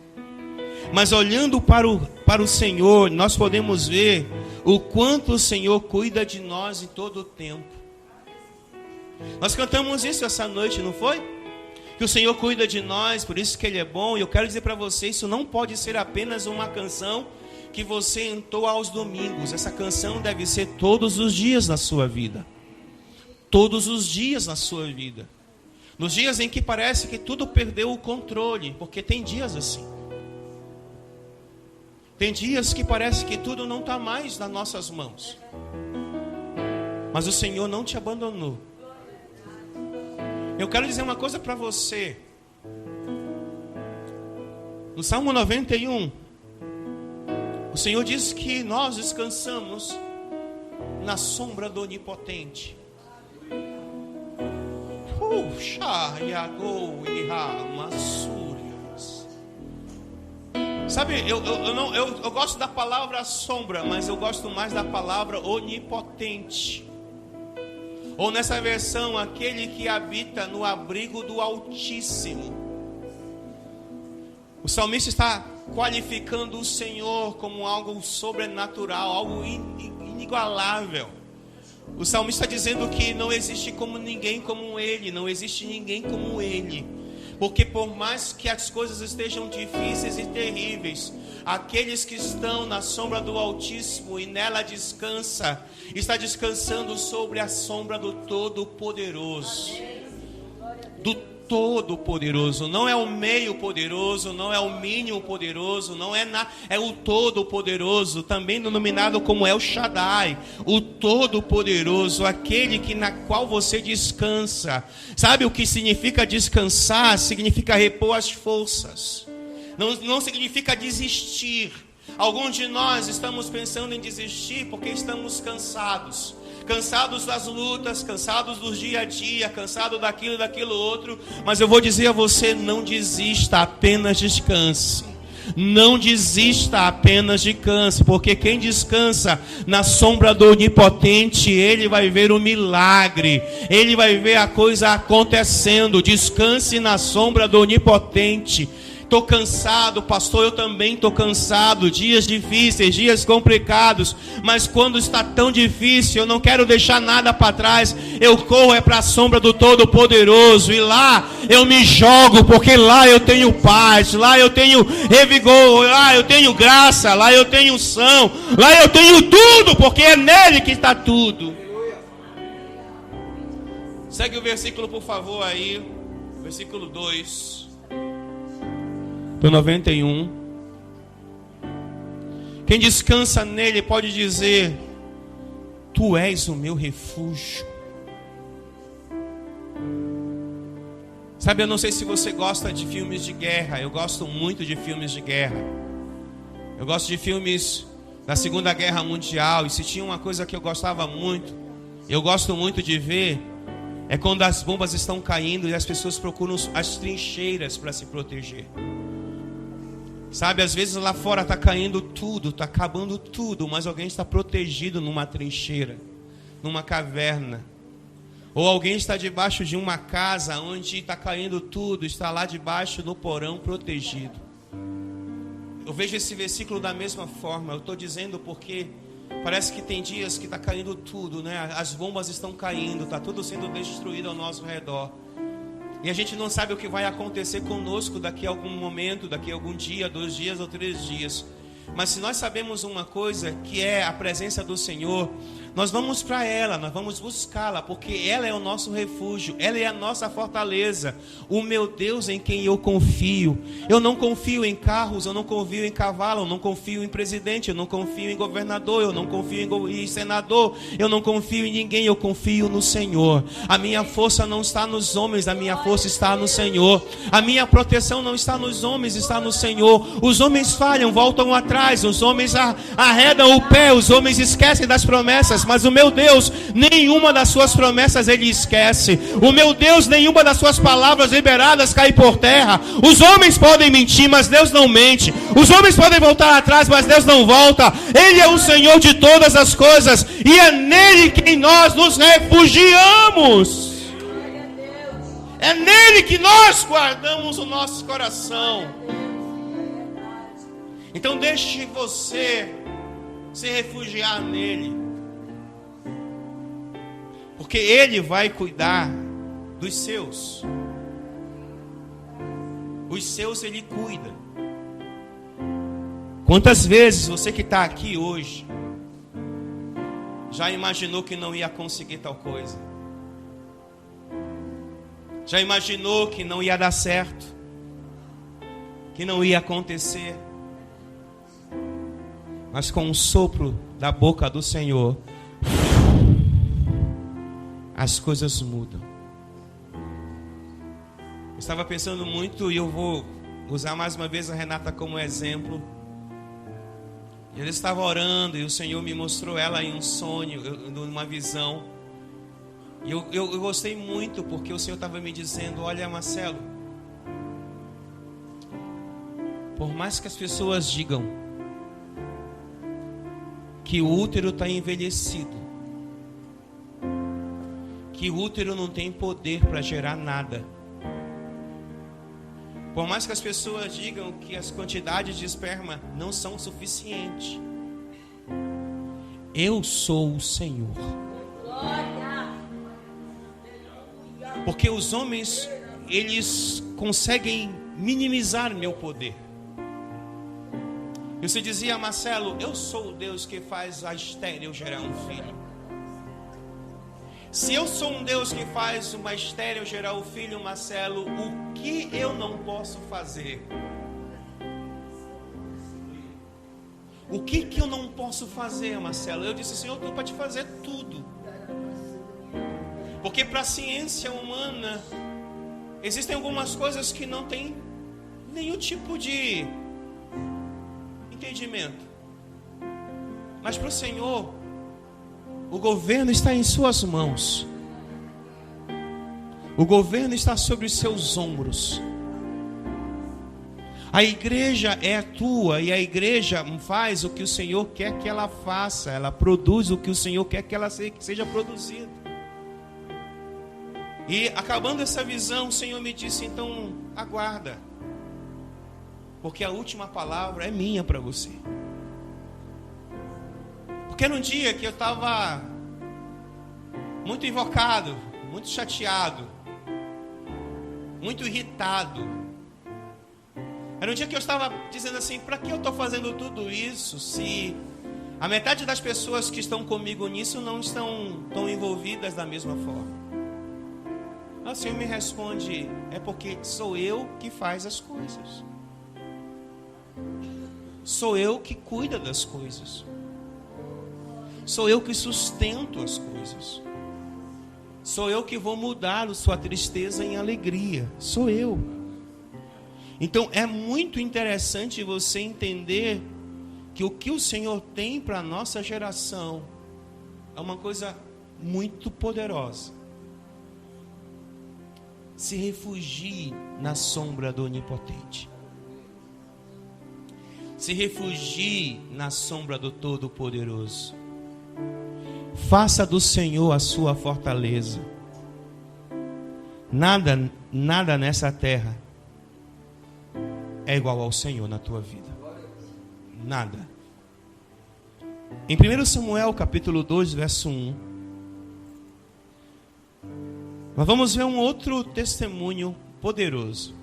Mas olhando para o Senhor, nós podemos ver o quanto o Senhor cuida de nós em todo o tempo. Nós cantamos isso essa noite, não foi? Que o Senhor cuida de nós, por isso que Ele é bom. E eu quero dizer para você, isso não pode ser apenas uma canção que você entoa aos domingos. Essa canção deve ser todos os dias na sua vida. Todos os dias na sua vida. Nos dias em que parece que tudo perdeu o controle, porque tem dias assim. Tem dias que parece que tudo não está mais nas nossas mãos. Mas o Senhor não te abandonou. Eu quero dizer uma coisa para você. No Salmo 91, o Senhor diz que nós descansamos na sombra do Onipotente. Sabe, eu gosto da palavra sombra, mas eu gosto mais da palavra onipotente. Ou nessa versão, aquele que habita no abrigo do Altíssimo. O salmista está qualificando o Senhor como algo sobrenatural, algo inigualável. O salmista está dizendo que não existe ninguém como Ele, não existe ninguém como Ele. Porque por mais que as coisas estejam difíceis e terríveis, aqueles que estão na sombra do Altíssimo e nela descansa, está descansando sobre a sombra do Todo-Poderoso. Do Todo-Poderoso, não é o meio poderoso, não é o mínimo poderoso, é o Todo-Poderoso, também denominado como El Shaddai, o Todo-Poderoso, aquele na qual você descansa. Sabe o que significa descansar? Significa repor as forças, não significa desistir. Alguns de nós estamos pensando em desistir porque estamos cansados. Cansados das lutas, cansados do dia a dia, cansados daquilo outro. Mas eu vou dizer a você, não desista, apenas descanse. Não desista, apenas descanse. Porque quem descansa na sombra do Onipotente, ele vai ver o milagre. Ele vai ver a coisa acontecendo. Descanse na sombra do Onipotente. Estou cansado, pastor, eu também estou cansado. Dias difíceis, dias complicados. Mas quando está tão difícil, eu não quero deixar nada para trás. Eu corro para a sombra do Todo-Poderoso. E lá eu me jogo, porque lá eu tenho paz. Lá eu tenho revigor. Lá eu tenho graça. Lá eu tenho unção. Lá eu tenho tudo, porque é nele que está tudo. Segue o versículo, por favor, aí. Versículo 2. Do 91. Quem descansa nele pode dizer: Tu és o meu refúgio. Sabe, eu não sei se você gosta de filmes de guerra. Eu gosto muito de filmes de guerra. Eu gosto de filmes da Segunda Guerra Mundial. E se tinha uma coisa que eu gostava muito, eu gosto muito de ver, É quando as bombas estão caindo e as pessoas procuram as trincheiras para se proteger. Sabe, às vezes lá fora está caindo tudo, está acabando tudo, mas alguém está protegido numa trincheira, numa caverna. Ou alguém está debaixo de uma casa onde está caindo tudo, está lá debaixo no porão protegido. Eu vejo esse versículo da mesma forma. Eu estou dizendo porque parece que tem dias que está caindo tudo, né? As bombas estão caindo, está tudo sendo destruído ao nosso redor. E a gente não sabe o que vai acontecer conosco daqui a algum momento, daqui a algum dia, 2 dias ou 3 dias. Mas se nós sabemos uma coisa, que é a presença do Senhor, nós vamos para ela, nós vamos buscá-la, porque ela é o nosso refúgio, ela é a nossa fortaleza, o meu Deus em quem eu confio. Eu não confio em carros, eu não confio em cavalo, eu não confio em presidente, eu não confio em governador, eu não confio em senador, eu não confio em ninguém, eu confio no Senhor. A minha força não está nos homens, a minha força está no Senhor. A minha proteção não está nos homens, está no Senhor. Os homens falham, voltam atrás, os homens arredam o pé, os homens esquecem das promessas, mas o meu Deus, nenhuma das suas promessas ele esquece. O meu Deus, nenhuma das suas palavras liberadas cai por terra. Os homens podem mentir, mas Deus não mente. Os homens podem voltar atrás, mas Deus não volta. Ele é o Senhor de todas as coisas, e é nele que nós nos refugiamos. É nele que nós guardamos o nosso coração. Então deixe você se refugiar nele, porque ele vai cuidar dos seus. Os seus ele cuida. Quantas vezes você que está aqui hoje já imaginou que não ia conseguir tal coisa? Já imaginou que não ia dar certo? Que não ia acontecer? Mas com o sopro da boca do Senhor, as coisas mudam. Eu estava pensando muito, e eu vou usar mais uma vez a Renata como exemplo. Ela estava orando e o Senhor me mostrou ela em um sonho, numa visão. E eu gostei muito, porque o Senhor estava me dizendo: olha, Marcelo, por mais que as pessoas digam que o útero está envelhecido, que o útero não tem poder para gerar nada, por mais que as pessoas digam que as quantidades de esperma não são suficientes, eu sou o Senhor. Porque os homens, eles conseguem minimizar meu poder. E você dizia: Marcelo, eu sou o Deus que faz a estéril gerar um filho. Se eu sou um Deus que faz uma estéril gerar um filho, Marcelo, o que eu não posso fazer? O que eu não posso fazer, Marcelo? Eu disse: Senhor, eu estou para te fazer tudo. Porque para a ciência humana existem algumas coisas que não tem nenhum tipo de entendimento. Mas para o Senhor, o governo está em suas mãos. O governo está sobre os seus ombros. A igreja é tua, e a igreja faz o que o Senhor quer que ela faça. Ela produz o que o Senhor quer que ela seja produzida. E acabando essa visão, o Senhor me disse: então aguarda, porque a última palavra é minha para você. Porque num dia que eu estava muito invocado, muito chateado, muito irritado, era um dia que eu estava dizendo assim: para que eu estou fazendo tudo isso se a metade das pessoas que estão comigo nisso não estão tão envolvidas da mesma forma? O Senhor me responde: é porque sou eu que faz as coisas. Sou eu que cuida das coisas. Sou eu que sustento as coisas. Sou eu que vou mudar a sua tristeza em alegria. Sou eu. Então é muito interessante você entender que o que o Senhor tem para a nossa geração é uma coisa muito poderosa. se refugie na sombra do Onipotente. Se refugie na sombra do Todo-Poderoso. Faça do Senhor a sua fortaleza. Nada nessa terra é igual ao Senhor na tua vida. Nada. Em 1 Samuel capítulo 2, verso 1, nós vamos ver um outro testemunho poderoso.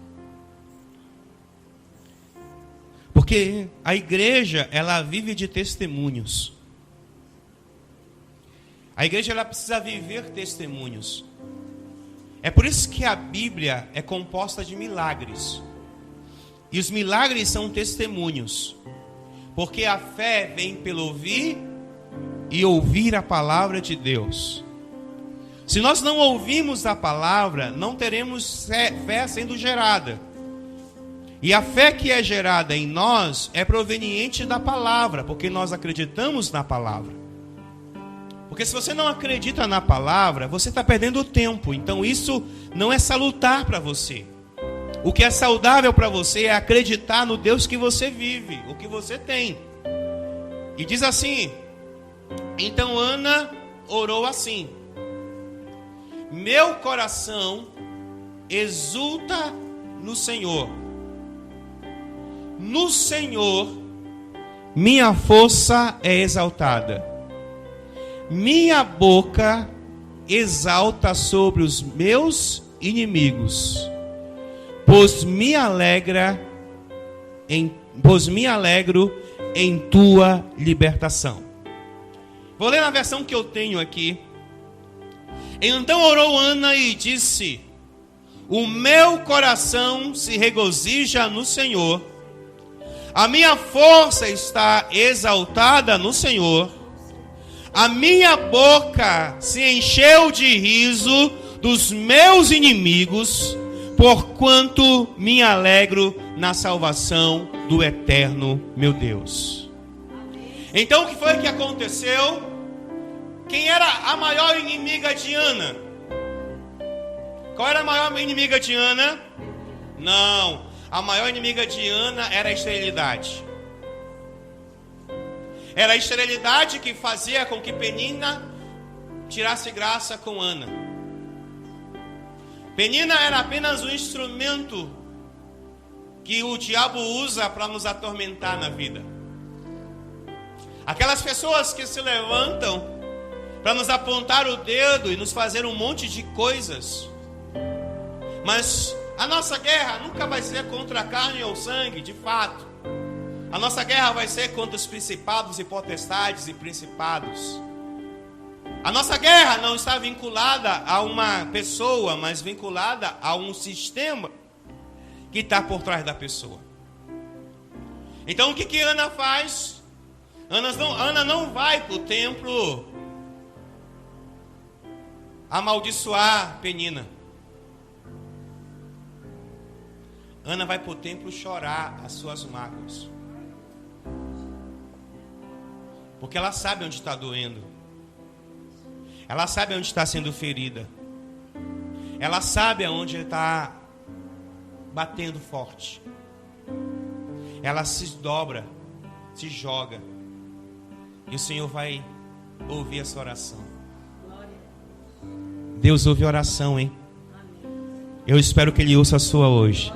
Porque a igreja, ela vive de testemunhos. A igreja, ela precisa viver testemunhos. É por isso que a Bíblia é composta de milagres. E os milagres são testemunhos. Porque a fé vem pelo ouvir e ouvir a palavra de Deus. Se nós não ouvirmos a palavra, não teremos fé sendo gerada. E a fé que é gerada em nós é proveniente da palavra, porque nós acreditamos na palavra. Porque se você não acredita na palavra, você está perdendo tempo. Então isso não é salutar para você. O que é saudável para você é acreditar no Deus que você vive, o que você tem. E diz assim: então Ana orou assim: meu coração exulta no Senhor. No Senhor minha força é exaltada. Minha boca exalta sobre os meus inimigos, pois me alegro em tua libertação. Vou ler na versão que eu tenho aqui. Então orou Ana e disse: o meu coração se regozija no Senhor, a minha força está exaltada no Senhor, a minha boca se encheu de riso dos meus inimigos, porquanto me alegro na salvação do eterno meu Deus. Então o que foi que aconteceu? Quem era a maior inimiga de Ana? Qual era a maior inimiga de Ana? Não, a maior inimiga de Ana era a esterilidade. Era a esterilidade que fazia com que Penina tirasse graça com Ana. Penina era apenas um instrumento que o diabo usa para nos atormentar na vida. Aquelas pessoas que se levantam para nos apontar o dedo e nos fazer um monte de coisas. Mas a nossa guerra nunca vai ser contra a carne ou sangue, de fato. A nossa guerra vai ser contra os principados e potestades e principados. A nossa guerra não está vinculada a uma pessoa, mas vinculada a um sistema que está por trás da pessoa. Então o que Ana faz? Ana não vai para o templo amaldiçoar Penina. Ana vai para o templo chorar as suas mágoas. Porque ela sabe onde está doendo. Ela sabe onde está sendo ferida. Ela sabe aonde está batendo forte. Ela se dobra, se joga. E o Senhor vai ouvir essa oração. Deus ouve a oração, hein? Eu espero que Ele ouça a sua hoje.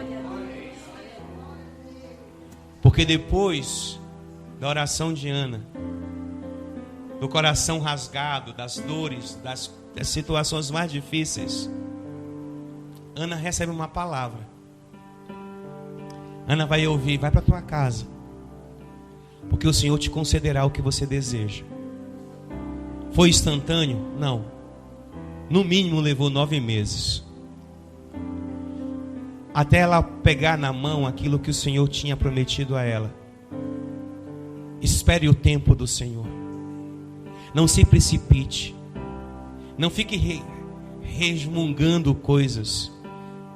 Porque depois da oração de Ana, do coração rasgado, das dores, das situações mais difíceis, Ana recebe uma palavra. Ana vai ouvir: vai para a tua casa, porque o Senhor te concederá o que você deseja. Foi instantâneo? Não. No mínimo levou 9 meses. Até ela pegar na mão aquilo que o Senhor tinha prometido a ela. Espere o tempo do Senhor. Não se precipite. Não fique resmungando coisas.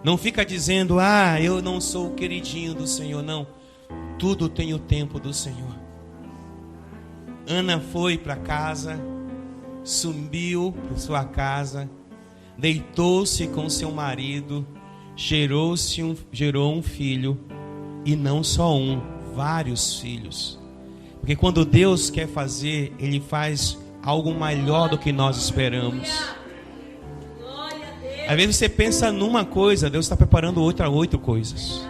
Não fica dizendo: ah, eu não sou o queridinho do Senhor. Não. Tudo tem o tempo do Senhor. Ana foi para casa, subiu para sua casa, deitou-se com seu marido gerou um filho, e não só um, vários filhos. Porque quando Deus quer fazer, Ele faz algo melhor do que nós esperamos. Às vezes você pensa numa coisa, Deus está preparando oito coisas.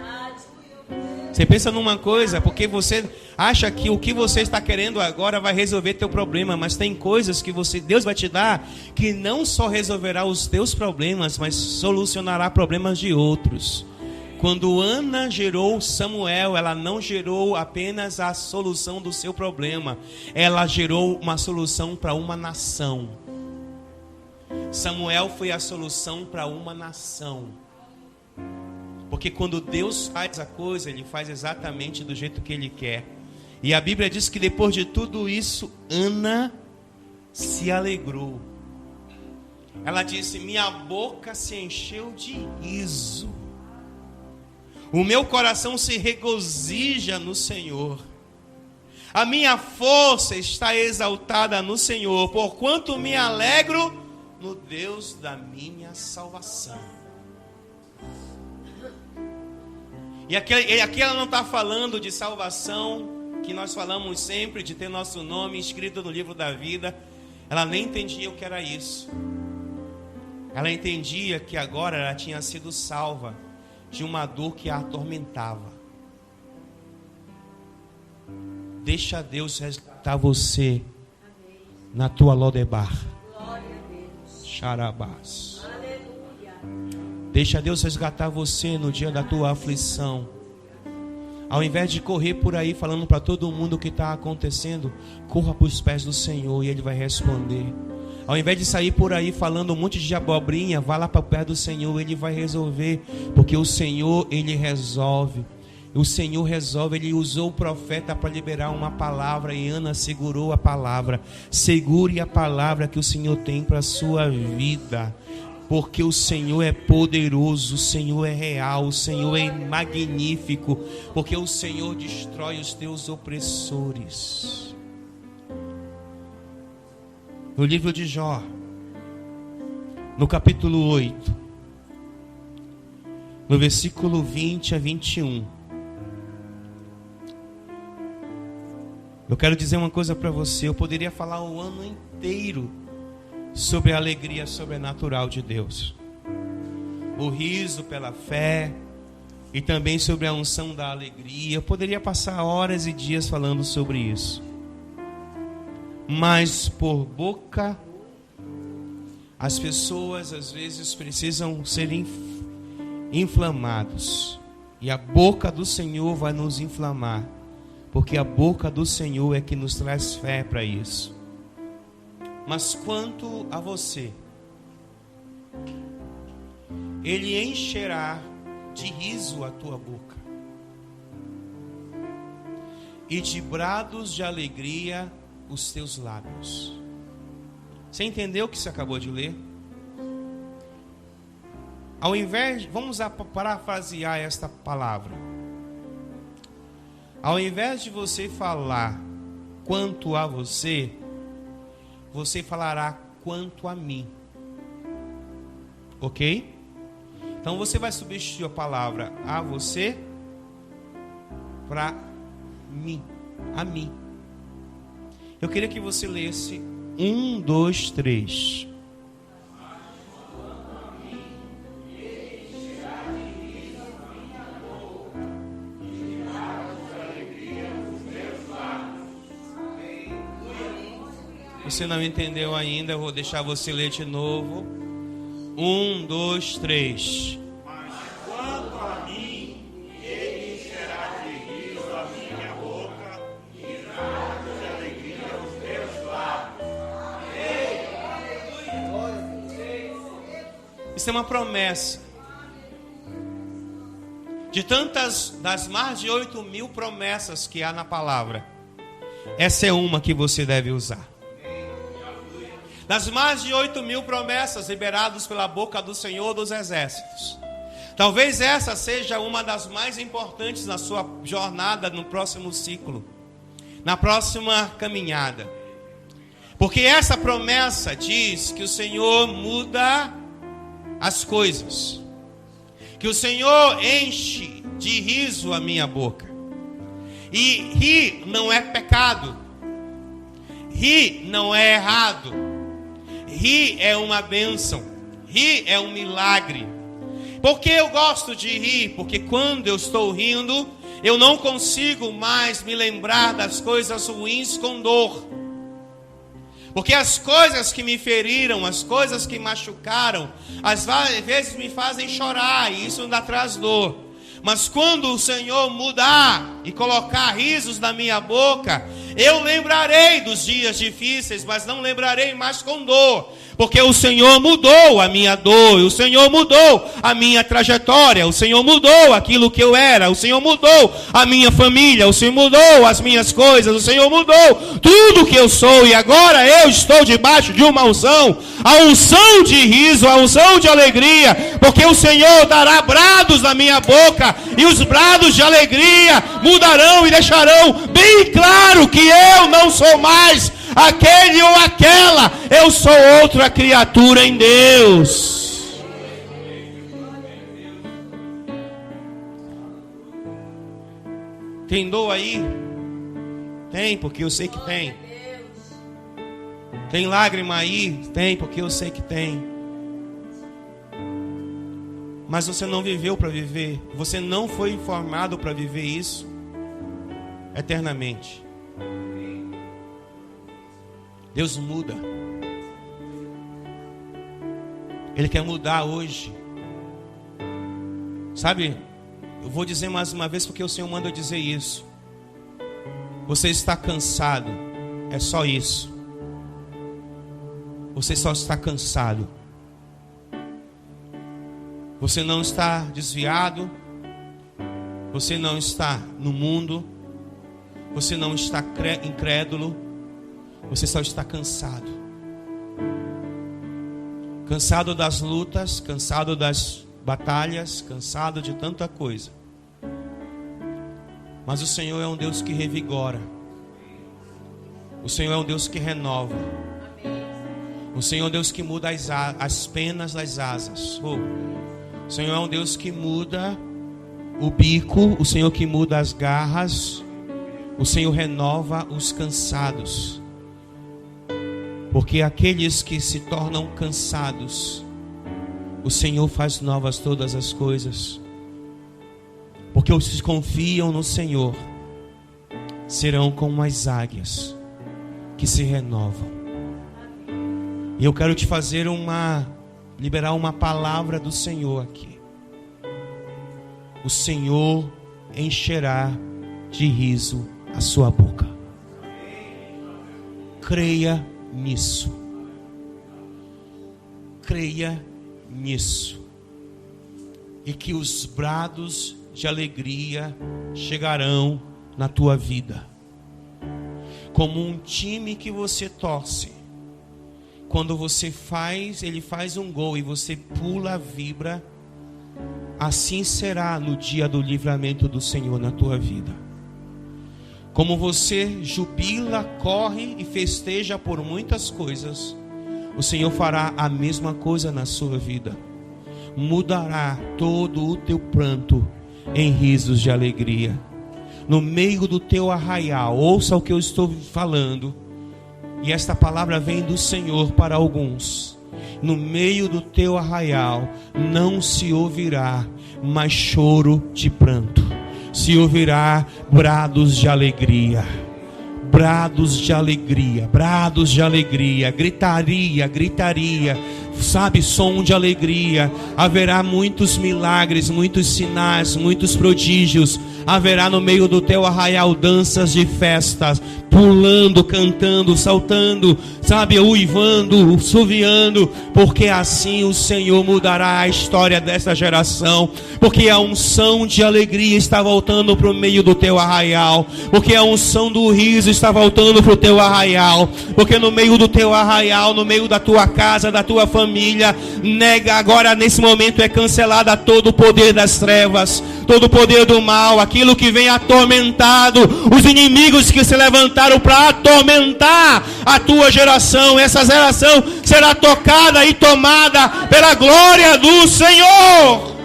Você pensa numa coisa porque você acha que o que você está querendo agora vai resolver teu problema, mas tem coisas que Deus vai te dar que não só resolverá os teus problemas, mas solucionará problemas de outros. Quando Ana gerou Samuel, ela não gerou apenas a solução do seu problema, ela gerou uma solução para uma nação. Samuel foi a solução para uma nação. Porque quando Deus faz a coisa, Ele faz exatamente do jeito que Ele quer. E a Bíblia diz que depois de tudo isso, Ana se alegrou. Ela disse: minha boca se encheu de riso. O meu coração se regozija no Senhor. A minha força está exaltada no Senhor, porquanto me alegro no Deus da minha salvação. E aqui ela não está falando de salvação, que nós falamos sempre, de ter nosso nome escrito no livro da vida. Ela nem entendia o que era isso. Ela entendia que agora ela tinha sido salva de uma dor que a atormentava. Deixa Deus resgatar você na tua Lodebar. Xarabás. Deixa Deus resgatar você no dia da tua aflição. Ao invés de correr por aí falando para todo mundo o que está acontecendo, corra para os pés do Senhor e Ele vai responder. Ao invés de sair por aí falando um monte de abobrinha, vá lá para o pé do Senhor, Ele vai resolver. Porque o Senhor, Ele resolve. O Senhor resolve. Ele usou o profeta para liberar uma palavra e Ana segurou a palavra. Segure a palavra que o Senhor tem para a sua vida. Porque o Senhor é poderoso, o Senhor é real, o Senhor é magnífico. Porque o Senhor destrói os teus opressores. No livro de Jó, no capítulo 8, no versículo 20 a 21. Eu quero dizer uma coisa para você. Eu poderia falar o ano inteiro sobre a alegria sobrenatural de Deus, o riso pela fé e também sobre a unção da alegria. Eu poderia passar horas e dias falando sobre isso, mas por boca as pessoas às vezes precisam ser inflamados, e a boca do Senhor vai nos inflamar, porque a boca do Senhor é que nos traz fé para isso. Mas quanto a você, Ele encherá de riso a tua boca e de brados de alegria os teus lábios. Você entendeu o que você acabou de ler? Ao invés, vamos parafrasear esta palavra. Ao invés de você falar quanto a você, você falará quanto a mim. Ok? Então você vai substituir a palavra a você para mim, a mim. Eu queria que você lesse 1, 2, 3. Você não entendeu ainda, eu vou deixar você ler de novo. 1, 2, 3. Mas quanto a mim, Ele encherá de riso a minha boca e brados de alegria os meus lábios. Isso é uma promessa. De das mais de 8.000 promessas que há na palavra, essa é uma que você deve usar. Das mais de 8.000 promessas liberadas pela boca do Senhor dos Exércitos, talvez essa seja uma das mais importantes na sua jornada no próximo ciclo, na próxima caminhada. Porque essa promessa diz que o Senhor muda as coisas. Que o Senhor enche de riso a minha boca. E rir não é pecado. Rir não é errado. Rir é uma bênção. Rir é um milagre. Por que eu gosto de rir? Porque quando eu estou rindo, eu não consigo mais me lembrar das coisas ruins com dor. Porque as coisas que me feriram, as coisas que machucaram, às vezes me fazem chorar, e isso ainda traz dor. Mas quando o Senhor mudar e colocar risos na minha boca, eu lembrarei dos dias difíceis, mas não lembrarei mais com dor. Porque o Senhor mudou a minha dor, o Senhor mudou a minha trajetória, o Senhor mudou aquilo que eu era, o Senhor mudou a minha família, o Senhor mudou as minhas coisas, o Senhor mudou tudo que eu sou. E agora eu estou debaixo de uma unção, a unção de riso, a unção de alegria, porque o Senhor dará brados na minha boca, e os brados de alegria mudarão e deixarão bem claro que eu não sou mais aquele ou aquela, eu sou outra criatura em Deus. Tem dor aí? Tem, porque eu sei que tem. Tem lágrima aí? Tem, porque eu sei que tem. Mas você não viveu para viver. Você não foi informado para viver isso eternamente. Deus muda. Ele quer mudar hoje. Sabe, eu vou dizer mais uma vez porque o Senhor manda eu dizer isso. Você está cansado. É só isso. Você só está cansado. Você não está desviado. Você não está no mundo. Você não está incrédulo. Você só está cansado. Cansado das lutas, cansado das batalhas, cansado de tanta coisa. Mas o Senhor é um Deus que revigora. O Senhor é um Deus que renova. O Senhor é um Deus que muda as penas das asas. O Senhor é um Deus que muda o bico. O Senhor que muda as garras. O Senhor renova os cansados. Porque aqueles que se tornam cansados, o Senhor faz novas todas as coisas. Porque os que confiam no Senhor serão como as águias que se renovam. E eu quero te fazer liberar uma palavra do Senhor aqui. O Senhor encherá de riso a sua boca. Creia nisso. Creia nisso. E que os brados de alegria chegarão na tua vida. Como um time que você torce. Quando você ele faz um gol e você pula, vibra. Assim será no dia do livramento do Senhor na tua vida. Como você jubila, corre e festeja por muitas coisas, o Senhor fará a mesma coisa na sua vida. Mudará todo o teu pranto em risos de alegria. No meio do teu arraial, ouça o que eu estou falando. E esta palavra vem do Senhor para alguns. No meio do teu arraial não se ouvirá mais choro de pranto. Se ouvirá brados de alegria. Brados de alegria. Brados de alegria. Gritaria, gritaria. Sabe, som de alegria. Haverá muitos milagres, muitos sinais, muitos prodígios. Haverá no meio do teu arraial danças de festas, pulando, cantando, saltando, sabe, uivando, assoviando, porque assim o Senhor mudará a história dessa geração, porque a unção de alegria está voltando para o meio do teu arraial, porque a unção do riso está voltando para o teu arraial, porque no meio do teu arraial, no meio da tua casa, da tua família, nega agora nesse momento é cancelada todo o poder das trevas, todo o poder do mal, aquilo que vem atormentado, os inimigos que se levantaram para atormentar a tua geração, essa geração será tocada e tomada pela glória do Senhor.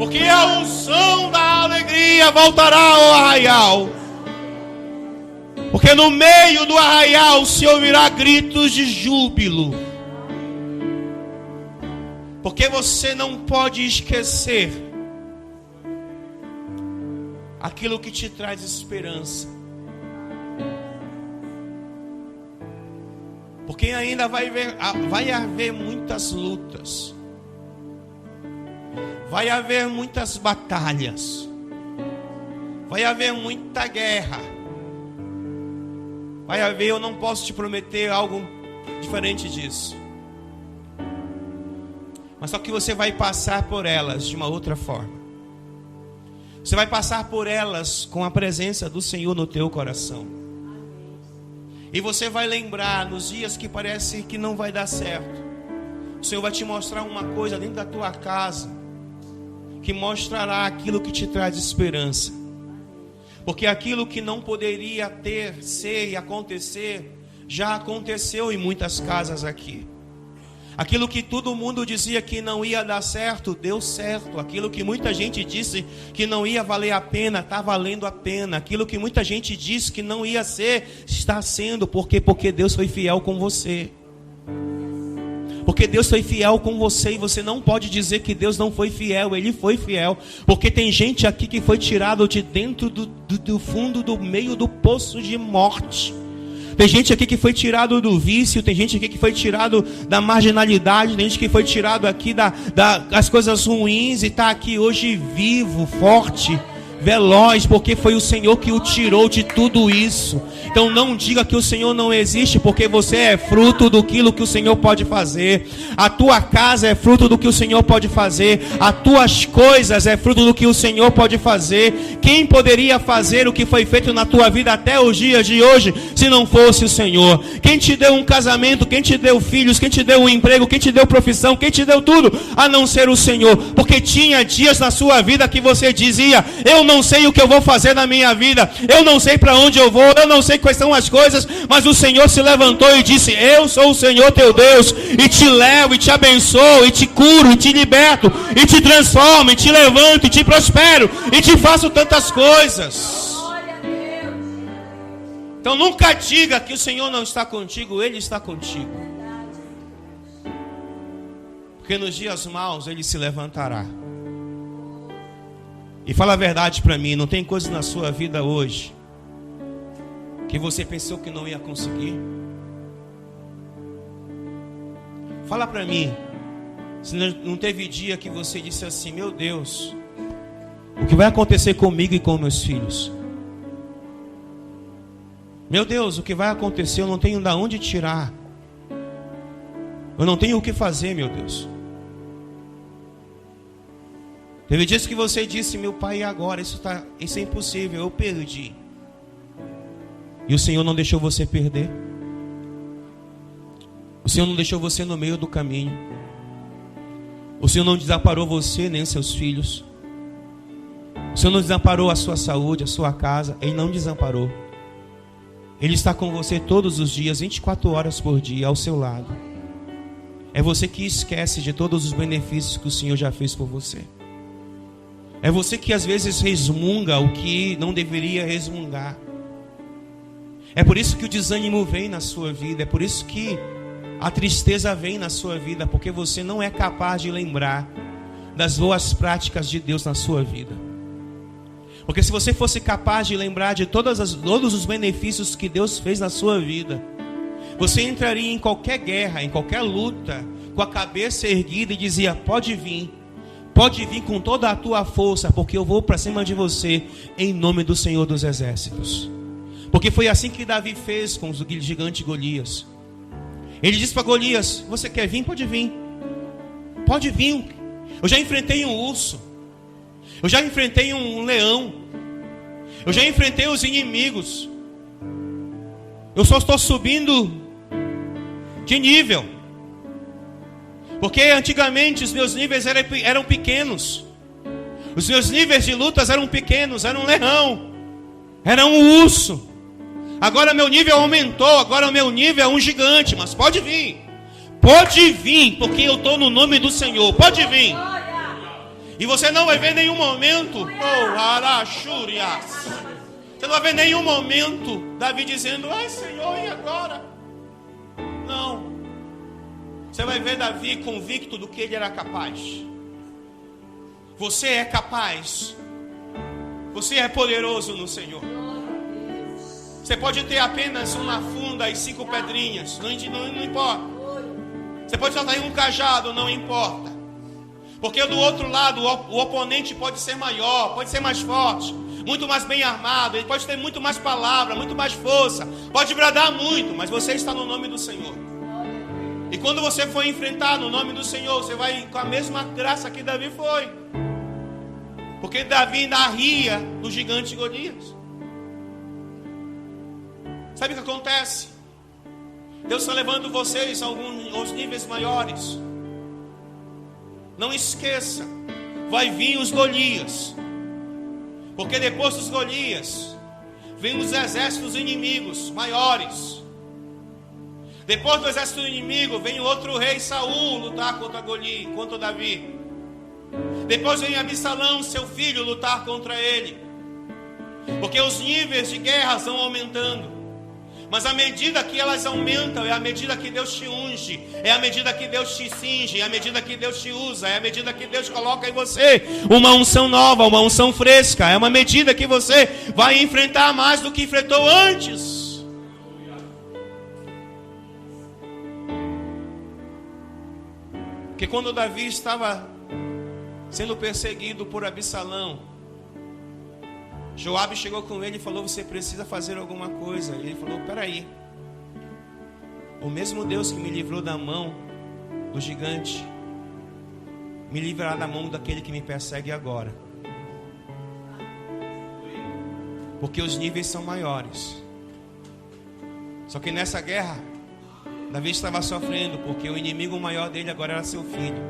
Porque a unção da alegria voltará ao arraial. Porque no meio do arraial se ouvirá gritos de júbilo. Porque você não pode esquecer aquilo que te traz esperança. Porque ainda vai haver muitas lutas. Vai haver muitas batalhas. Vai haver muita guerra. Vai haver, eu não posso te prometer algo diferente disso. Mas só que você vai passar por elas de uma outra forma. Você vai passar por elas com a presença do Senhor no teu coração. E você vai lembrar nos dias que parece que não vai dar certo. O Senhor vai te mostrar uma coisa dentro da tua casa, que mostrará aquilo que te traz esperança. Porque aquilo que não poderia ter, ser e acontecer, já aconteceu em muitas casas aqui. Aquilo que todo mundo dizia que não ia dar certo, deu certo. Aquilo que muita gente disse que não ia valer a pena, está valendo a pena. Aquilo que muita gente disse que não ia ser, está sendo. Por quê? Porque Deus foi fiel com você. Porque Deus foi fiel com você. E você não pode dizer que Deus não foi fiel. Ele foi fiel. Porque tem gente aqui que foi tirado de dentro do fundo, do meio do poço de morte. Tem gente aqui que foi tirado do vício. Tem gente aqui que foi tirado da marginalidade. Tem gente que foi tirado aqui das coisas ruins. E está aqui hoje vivo, forte, veloz, porque foi o Senhor que o tirou de tudo isso. Então não diga que o Senhor não existe, porque você é fruto daquilo que o Senhor pode fazer. A tua casa é fruto do que o Senhor pode fazer. As tuas coisas é fruto do que o Senhor pode fazer. Quem poderia fazer o que foi feito na tua vida até os dias de hoje, se não fosse o Senhor? Quem te deu um casamento, quem te deu filhos, quem te deu um emprego, quem te deu profissão, quem te deu tudo, a não ser o Senhor? Porque tinha dias na sua vida que você dizia: eu não sei o que eu vou fazer na minha vida, eu não sei para onde eu vou, eu não sei quais são as coisas, mas o Senhor se levantou e disse: eu sou o Senhor teu Deus, e te levo, e te abençoo, e te curo, e te liberto, e te transformo, e te levanto, e te prospero, e te faço tantas coisas. Então nunca diga que o Senhor não está contigo, Ele está contigo. Porque nos dias maus Ele se levantará. E fala a verdade para mim, não tem coisa na sua vida hoje que você pensou que não ia conseguir? Fala para mim, se não teve dia que você disse assim: meu Deus, o que vai acontecer comigo e com meus filhos? Meu Deus, o que vai acontecer? Eu não tenho de onde tirar. Eu não tenho o que fazer, meu Deus. Teve dias que você disse: meu pai, e agora? Isso é impossível, eu perdi. E o Senhor não deixou você perder. O Senhor não deixou você no meio do caminho. O Senhor não desamparou você nem seus filhos. O Senhor não desamparou a sua saúde, a sua casa. Ele não desamparou. Ele está com você todos os dias, 24 horas por dia, ao seu lado. É você que esquece de todos os benefícios que o Senhor já fez por você. É você que às vezes resmunga o que não deveria resmungar. É por isso que o desânimo vem na sua vida. É por isso que a tristeza vem na sua vida. Porque você não é capaz de lembrar das boas práticas de Deus na sua vida. Porque se você fosse capaz de lembrar de todos os benefícios que Deus fez na sua vida, você entraria em qualquer guerra, em qualquer luta, com a cabeça erguida e dizia: pode vir com toda a tua força, porque eu vou para cima de você, em nome do Senhor dos Exércitos. Porque foi assim que Davi fez com o gigante Golias. Ele disse para Golias: você quer vir? Pode vir. Pode vir. Eu já enfrentei um urso. Eu já enfrentei um leão. Eu já enfrentei os inimigos. Eu só estou subindo de nível. Porque antigamente os meus níveis eram pequenos. Os meus níveis de lutas eram pequenos. Era um leão, era um urso. Agora meu nível aumentou. Agora o meu nível é um gigante. Mas pode vir, porque eu estou no nome do Senhor. Pode vir. E você não vai ver nenhum momento, você não vai ver nenhum momento Davi dizendo: ai Senhor, e agora? Não. Você vai ver Davi convicto do que ele era capaz. Você é capaz. Você é poderoso no Senhor. Você pode ter apenas uma funda e 5 pedrinhas, não importa. Você pode só ter um cajado, não importa. Porque do outro lado, o oponente pode ser maior, pode ser mais forte, muito mais bem armado, ele pode ter muito mais palavra, muito mais força, pode bradar muito, mas você está no nome do Senhor. E quando você for enfrentar no nome do Senhor, você vai com a mesma graça que Davi foi. Porque Davi ainda ria do gigante Golias. Sabe o que acontece? Deus está levando vocês aos níveis maiores. Não esqueça, vai vir os Golias. Porque depois dos Golias, vem os exércitos inimigos maiores. Depois do exército inimigo, vem outro rei Saul lutar contra Davi. Depois vem Absalão, seu filho, lutar contra ele. Porque os níveis de guerra estão aumentando. Mas à medida que elas aumentam, é à medida que Deus te unge, é à medida que Deus te cinge, é à medida que Deus te usa, é à medida que Deus coloca em você uma unção nova, uma unção fresca. É uma medida que você vai enfrentar mais do que enfrentou antes. Porque quando Davi estava sendo perseguido por Absalão, Joabe chegou com ele e falou: você precisa fazer alguma coisa. E ele falou: peraí, o mesmo Deus que me livrou da mão do gigante me livrará da mão daquele que me persegue agora. Porque os níveis são maiores. Só que nessa guerra Davi estava sofrendo, porque o inimigo maior dele agora era seu filho.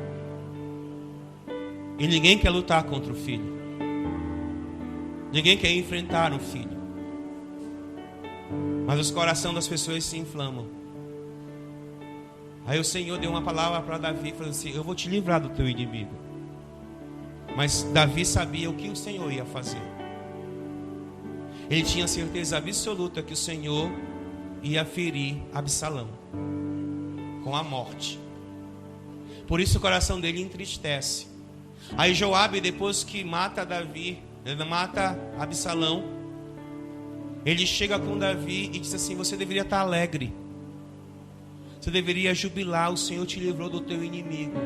E ninguém quer lutar contra o filho. Ninguém quer enfrentar um filho. Mas os corações das pessoas se inflamam. Aí o Senhor deu uma palavra para Davi, falando assim: eu vou te livrar do teu inimigo. Mas Davi sabia o que o Senhor ia fazer. Ele tinha certeza absoluta que o Senhor ia ferir Absalão com a morte. Por isso o coração dele entristece. Aí Joabe, depois que mata Absalão, ele chega com Davi e diz assim: você deveria estar alegre, você deveria jubilar, o Senhor te livrou do teu inimigo.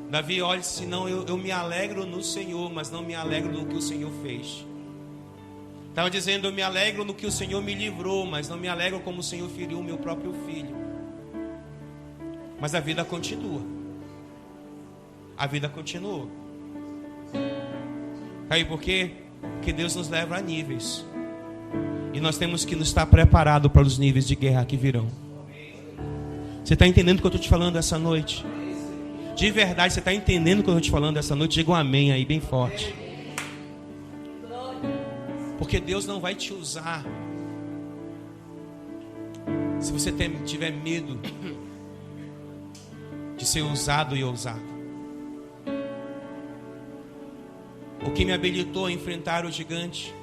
Davi olha e diz assim: não, eu me alegro no Senhor, mas não me alegro no que o Senhor fez. Estava dizendo: eu me alegro no que o Senhor me livrou, mas não me alegro como o Senhor feriu o meu próprio filho. Mas a vida continua. A vida continuou. Aí por quê? Porque Deus nos leva a níveis. E nós temos que nos estar preparados para os níveis de guerra que virão. Você está entendendo o que eu estou te falando essa noite? De verdade, você está entendendo o que eu estou te falando essa noite? Diga um amém aí, bem forte. Porque Deus não vai te usar se você tiver medo de ser usado e ousado. O que me habilitou a enfrentar o gigante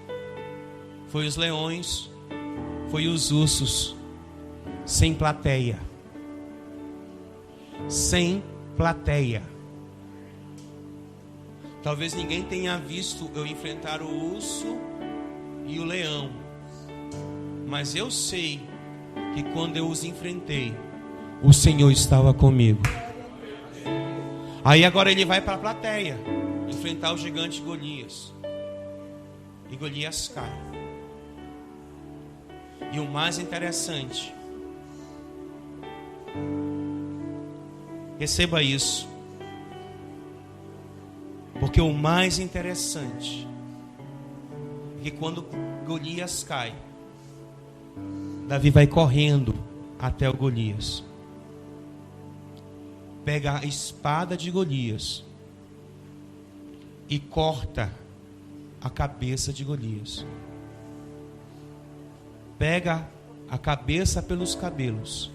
foi os leões, foi os ursos, sem plateia. Sem plateia. Talvez ninguém tenha visto eu enfrentar o urso e o leão, mas eu sei que quando eu os enfrentei, o Senhor estava comigo. Aí agora ele vai para a plateia enfrentar o gigante Golias, e Golias cai. E o mais interessante, receba isso, porque o mais interessante é que quando Golias cai, Davi vai correndo até o Golias, pega a espada de Golias e corta a cabeça de Golias. Pega a cabeça pelos cabelos.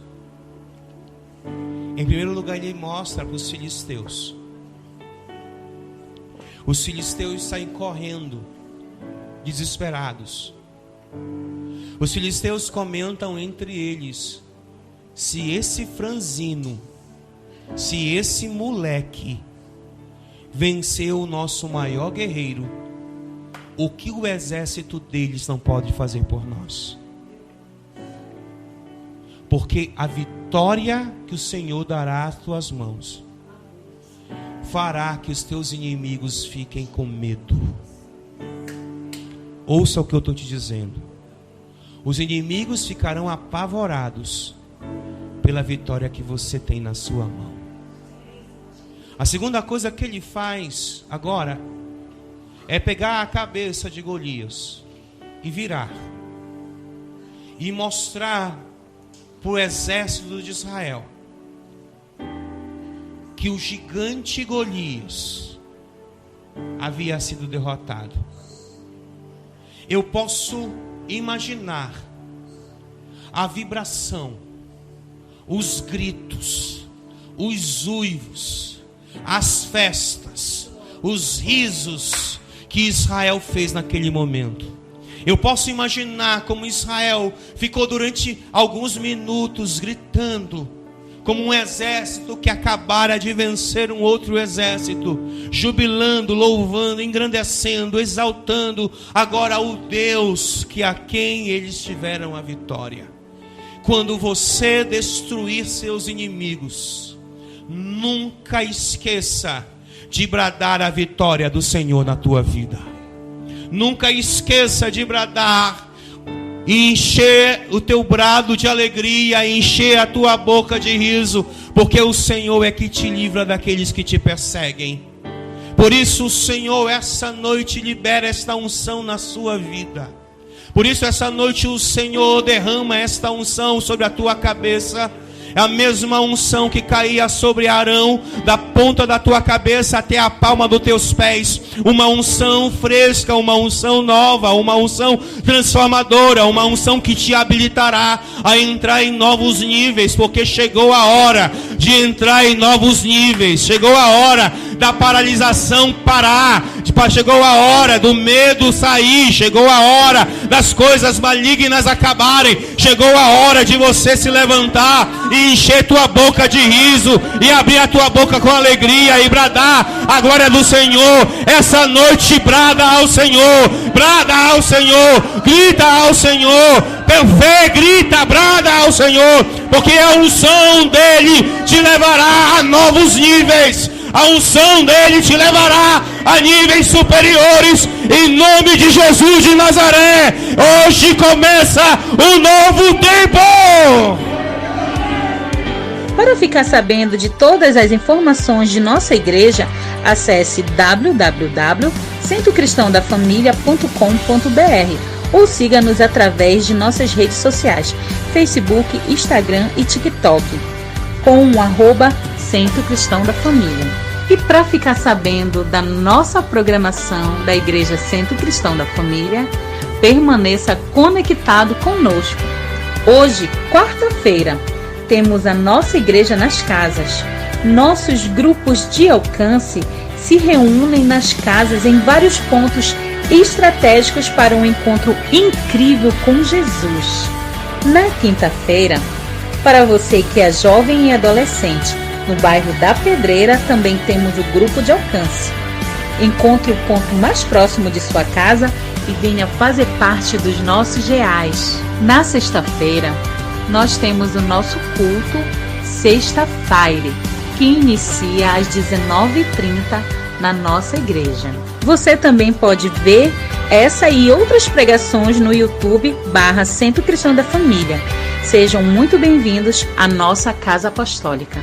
Em primeiro lugar, ele mostra para os filisteus os filisteus saem correndo, desesperados. Os filisteus comentam entre eles: se esse franzino, se esse moleque venceu o nosso maior guerreiro, o que o exército deles não pode fazer por nós? Porque a vitória que o Senhor dará às tuas mãos fará que os teus inimigos fiquem com medo. Ouça o que eu estou te dizendo. Os inimigos ficarão apavorados pela vitória que você tem na sua mão. A segunda coisa que ele faz agora é pegar a cabeça de Golias e virar e mostrar para o exército de Israel que o gigante Golias havia sido derrotado. Eu posso imaginar a vibração, os gritos, os uivos, as festas, os risos que Israel fez naquele momento. Eu posso imaginar como Israel ficou durante alguns minutos gritando, como um exército que acabara de vencer um outro exército, jubilando, louvando, engrandecendo, exaltando agora o Deus que a quem eles tiveram a vitória. Quando você destruir seus inimigos, nunca esqueça de bradar a vitória do Senhor na tua vida. Nunca esqueça de bradar e encher o teu brado de alegria, encher a tua boca de riso, porque o Senhor é que te livra daqueles que te perseguem. Por isso o Senhor essa noite libera esta unção na sua vida. Por isso essa noite o Senhor derrama esta unção sobre a tua cabeça. É a mesma unção que caía sobre Arão, da ponta da tua cabeça até a palma dos teus pés. Uma unção fresca, uma unção nova, uma unção transformadora, uma unção que te habilitará a entrar em novos níveis, porque chegou a hora de entrar em novos níveis. Chegou a hora da paralisação parar, chegou a hora do medo sair, chegou a hora das coisas malignas acabarem, chegou a hora de você se levantar e encher tua boca de riso e abrir a tua boca com alegria e bradar a glória do Senhor. Essa noite brada ao Senhor, brada ao Senhor, grita ao Senhor, teu fé grita, brada ao Senhor, porque a unção dele te levará a novos níveis. A unção dele te levará a níveis superiores, em nome de Jesus de Nazaré. Hoje começa um novo tempo. Para ficar sabendo de todas as informações de nossa igreja, acesse www.centrocristãodafamilia.com.br ou siga-nos através de nossas redes sociais, Facebook, Instagram e TikTok, com o @Centro Cristão da Família. E para ficar sabendo da nossa programação da Igreja Centro Cristão da Família, permaneça conectado conosco. Hoje, quarta-feira, temos a nossa igreja nas casas. Nossos grupos de alcance se reúnem nas casas em vários pontos estratégicos para um encontro incrível com Jesus. Na quinta-feira, para você que é jovem e adolescente, no bairro da Pedreira também temos o grupo de alcance. Encontre o ponto mais próximo de sua casa e venha fazer parte dos nossos reais. Na sexta-feira, nós temos o nosso culto Sexta-feira, que inicia às 19h30 na nossa igreja. Você também pode ver essa e outras pregações no YouTube /Centro Cristão da Família. Sejam muito bem-vindos à nossa Casa Apostólica.